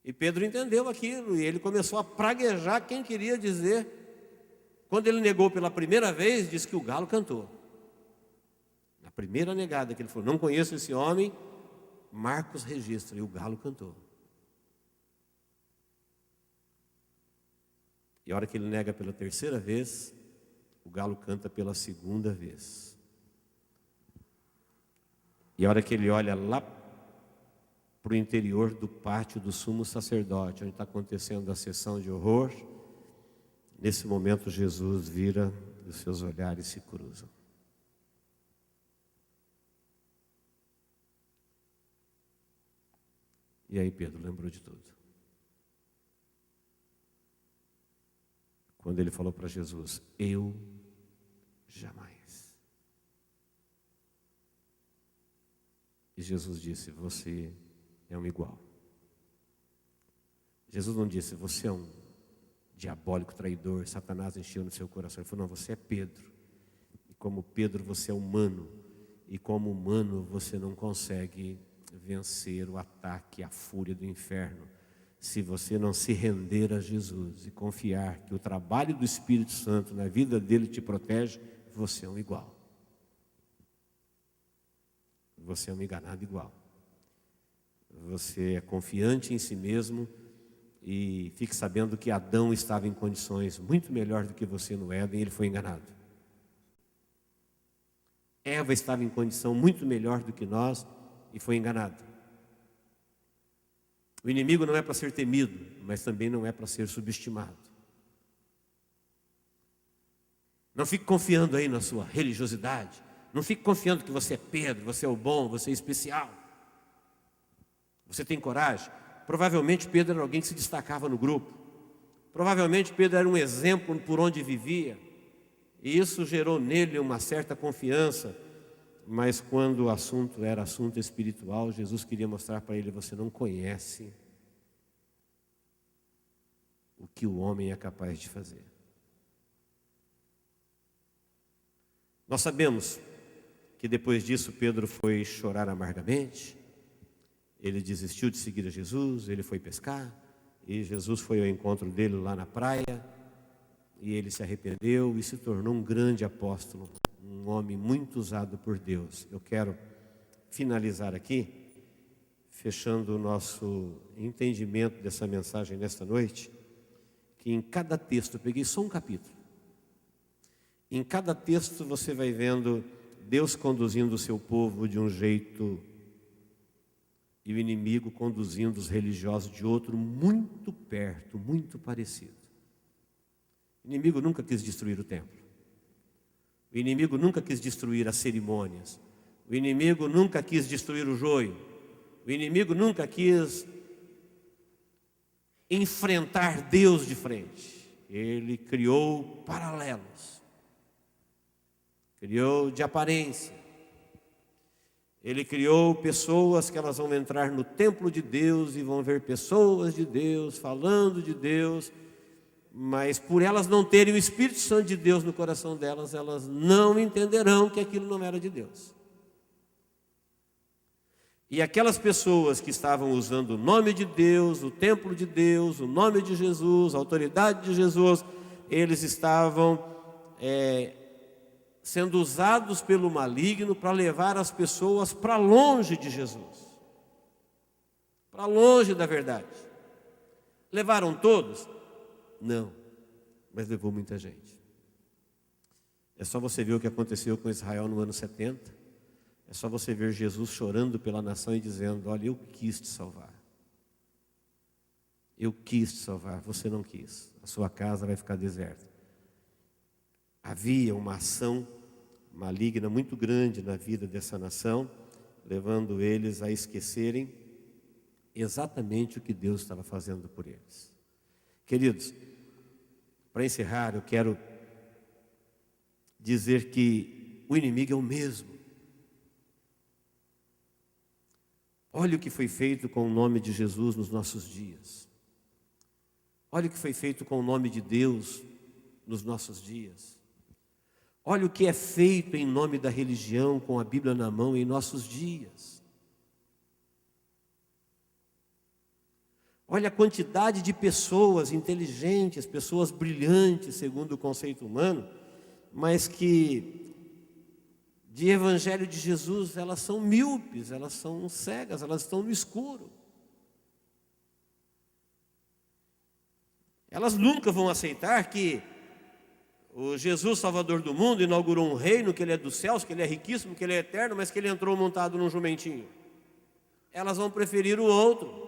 E Pedro entendeu aquilo e ele começou a praguejar quem queria dizer. Quando ele negou pela primeira vez, disse que o galo cantou. Na primeira negada que ele falou, não conheço esse homem, Marcos registra, e o galo cantou. E a hora que ele nega pela terceira vez, o galo canta pela segunda vez. E a hora que ele olha lá para o interior do pátio do sumo sacerdote, onde está acontecendo a sessão de horror, nesse momento Jesus vira e os seus olhares se cruzam. E aí Pedro lembrou de tudo. Quando ele falou para Jesus, eu jamais. E Jesus disse, você é um igual. Jesus não disse, você é um diabólico traidor, Satanás encheu no seu coração. Ele falou, não, você é Pedro. E como Pedro, você é humano. E como humano, você não consegue vencer o ataque, a fúria do inferno, se você não se render a Jesus e confiar que o trabalho do Espírito Santo na vida dele te protege, você é um igual. Você é um enganado igual. Você é confiante em si mesmo e fique sabendo que Adão estava em condições muito melhores do que você no Éden e ele foi enganado. Eva estava em condição muito melhor do que nós e foi enganada. O inimigo não é para ser temido, mas também não é para ser subestimado. Não fique confiando aí na sua religiosidade. Não fique confiando que você é Pedro, você é o bom, você é especial. Você tem coragem? Provavelmente Pedro era alguém que se destacava no grupo. Provavelmente Pedro era um exemplo por onde vivia. E isso gerou nele uma certa confiança. Mas quando o assunto era assunto espiritual, Jesus queria mostrar para ele, você não conhece o que o homem é capaz de fazer. Nós sabemos que depois disso Pedro foi chorar amargamente, ele desistiu de seguir a Jesus, ele foi pescar, e Jesus foi ao encontro dele lá na praia, e ele se arrependeu e se tornou um grande apóstolo, um homem muito usado por Deus. Eu quero finalizar aqui, fechando o nosso entendimento dessa mensagem nesta noite, que em cada texto, eu peguei só um capítulo, em cada texto você vai vendo Deus conduzindo o seu povo de um jeito e o inimigo conduzindo os religiosos de outro muito perto, muito parecido. O inimigo nunca quis destruir o templo. O inimigo nunca quis destruir as cerimônias. O inimigo nunca quis destruir o joio. O inimigo nunca quis enfrentar Deus de frente. Ele criou paralelos. Criou de aparência. Ele criou pessoas que elas vão entrar no templo de Deus e vão ver pessoas de Deus, falando de Deus, mas por elas não terem o Espírito Santo de Deus no coração delas, elas não entenderão que aquilo não era de Deus. E aquelas pessoas que estavam usando o nome de Deus, o templo de Deus, o nome de Jesus, a autoridade de Jesus, eles estavam sendo usados pelo maligno para levar as pessoas para longe de Jesus, para longe da verdade. Levaram todos? Não, mas levou muita gente. É só você ver o que aconteceu com Israel no ano 70. É só você ver Jesus chorando pela nação e dizendo: olha, eu quis te salvar. Eu quis te salvar, você não quis. A sua casa vai ficar deserta. Havia uma ação maligna muito grande na vida dessa nação, levando eles a esquecerem exatamente o que Deus estava fazendo por eles. Queridos, para encerrar, eu quero dizer que o inimigo é o mesmo. Olha o que foi feito com o nome de Jesus nos nossos dias. Olha o que foi feito com o nome de Deus nos nossos dias. Olha o que é feito em nome da religião com a Bíblia na mão em nossos dias. Olha a quantidade de pessoas inteligentes, pessoas brilhantes, segundo o conceito humano, mas que de Evangelho de Jesus, elas são míopes, elas são cegas, elas estão no escuro. Elas nunca vão aceitar que o Jesus Salvador do mundo inaugurou um reino, que Ele é dos céus, que Ele é riquíssimo, que Ele é eterno, mas que Ele entrou montado num jumentinho. Elas vão preferir o outro.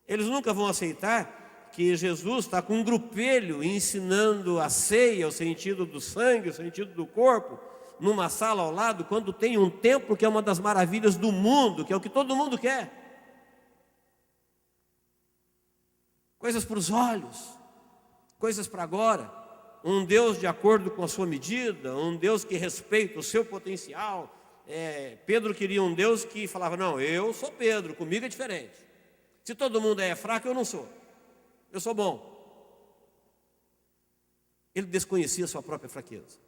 Eles nunca vão aceitar que Jesus está com um grupelho ensinando a ceia, o sentido do sangue, o sentido do corpo, numa sala ao lado, quando tem um templo que é uma das maravilhas do mundo, que é o que todo mundo quer. Coisas para os olhos, coisas para agora. Um Deus de acordo com a sua medida, um Deus que respeita o seu potencial. Pedro queria um Deus que falava: não, eu sou Pedro, comigo é diferente. Se todo mundo é fraco, eu não sou. Eu sou bom. Ele desconhecia a sua própria fraqueza.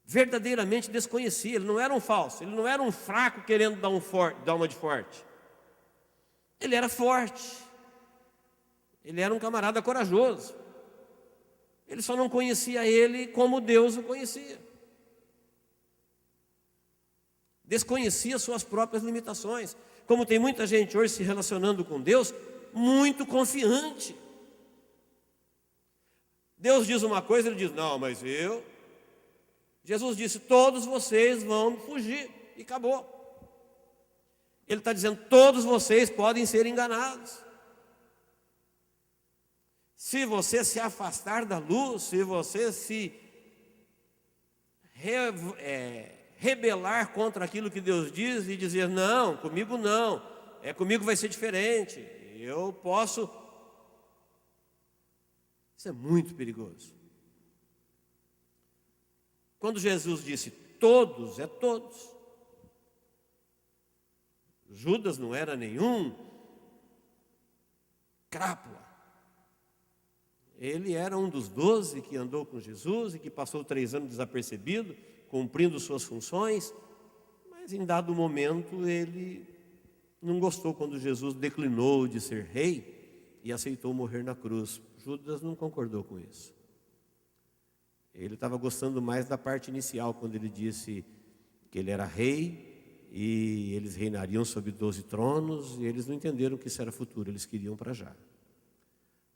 Verdadeiramente desconhecia. Ele não era um falso, ele não era um fraco querendo dar uma de forte. Ele era forte. Ele era um camarada corajoso. Ele só não conhecia ele como Deus o conhecia. Desconhecia suas próprias limitações. Como tem muita gente hoje se relacionando com Deus, muito confiante. Deus diz uma coisa, ele diz: não, mas eu... Jesus disse: todos vocês vão fugir, e acabou. Ele está dizendo: todos vocês podem ser enganados. Se você se afastar da luz, se você se rebelar contra aquilo que Deus diz e dizer: não, comigo não, comigo vai ser diferente, eu posso... Isso é muito perigoso. Quando Jesus disse todos, é todos. Judas não era nenhum crápula. Ele era um dos 12 que andou com Jesus e que passou 3 anos desapercebido, cumprindo suas funções, mas em dado momento ele não gostou quando Jesus declinou de ser rei e aceitou morrer na cruz, Judas não concordou com isso. Ele estava gostando mais da parte inicial, quando ele disse que ele era rei e eles reinariam sobre 12 tronos, e eles não entenderam que isso era futuro, eles queriam para já.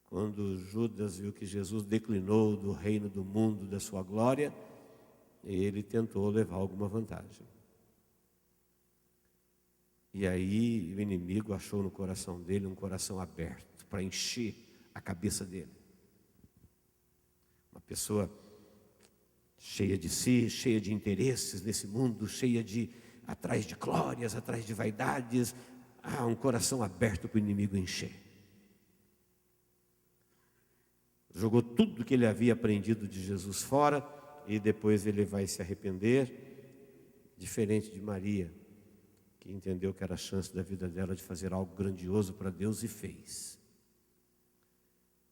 Quando Judas viu que Jesus declinou do reino do mundo, da sua glória, ele tentou levar alguma vantagem. E aí o inimigo achou no coração dele um coração aberto para encher a cabeça dele. Uma pessoa cheia de si, cheia de interesses nesse mundo, cheia de atrás de glórias, atrás de vaidades, um coração aberto para o inimigo encher. Jogou tudo que ele havia aprendido de Jesus fora e depois ele vai se arrepender, diferente de Maria, que entendeu que era a chance da vida dela de fazer algo grandioso para Deus e fez.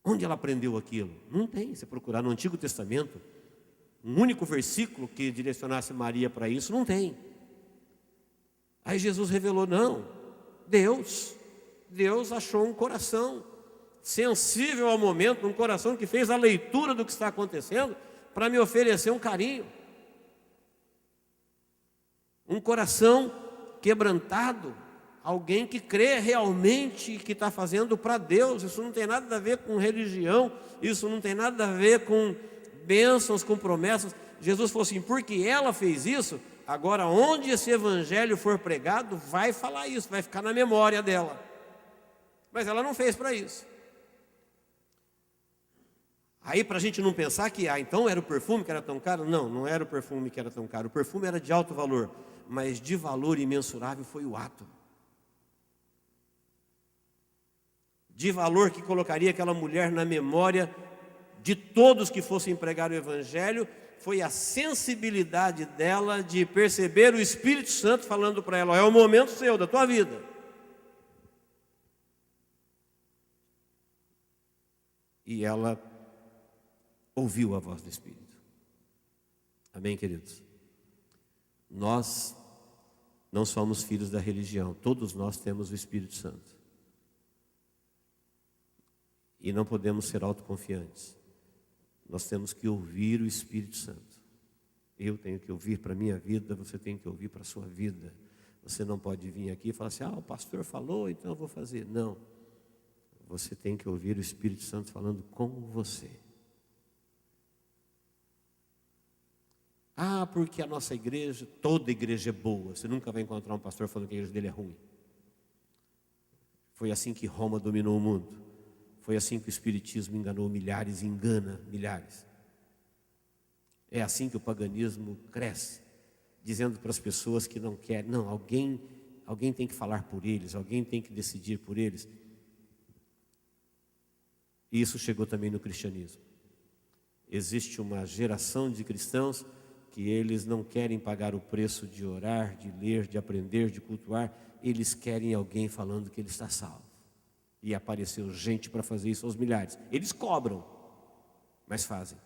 Onde ela aprendeu aquilo? Não tem. Se procurar no Antigo Testamento, um único versículo que direcionasse Maria para isso, não tem. Aí Jesus revelou, não, Deus achou um coração sensível ao momento, um coração que fez a leitura do que está acontecendo para me oferecer um carinho. Um coração quebrantado, alguém que crê realmente que está fazendo para Deus. Isso não tem nada a ver com religião, isso não tem nada a ver com bênçãos, com promessas. Jesus falou assim, porque ela fez isso, agora onde esse evangelho for pregado, vai falar isso, vai ficar na memória dela. Mas ela não fez para isso. Aí para a gente não pensar que, então era o perfume que era tão caro. Não, não era o perfume que era tão caro. O perfume era de alto valor, mas de valor imensurável foi o ato. De valor que colocaria aquela mulher na memória de todos que fossem pregar o evangelho, foi a sensibilidade dela de perceber o Espírito Santo falando para ela, é o momento seu, da tua vida. E ela ouviu a voz do Espírito. Amém, queridos? Nós não somos filhos da religião, todos nós temos o Espírito Santo. E não podemos ser autoconfiantes. Nós temos que ouvir o Espírito Santo. Eu tenho que ouvir para a minha vida, você tem que ouvir para a sua vida. Você não pode vir aqui e falar assim, o pastor falou, então eu vou fazer. Não. Você tem que ouvir o Espírito Santo falando com você. Porque a nossa igreja, toda igreja é boa. Você nunca vai encontrar um pastor falando que a igreja dele é ruim. Foi assim que Roma dominou o mundo. Foi assim que o espiritismo enganou milhares e engana milhares. É assim que o paganismo cresce, dizendo para as pessoas que não querem. Não, alguém tem que falar por eles, alguém tem que decidir por eles. E isso chegou também no cristianismo. Existe uma geração de cristãos que eles não querem pagar o preço de orar, de ler, de aprender, de cultuar. Eles querem alguém falando que ele está salvo. E apareceu gente para fazer isso aos milhares. Eles cobram, mas fazem.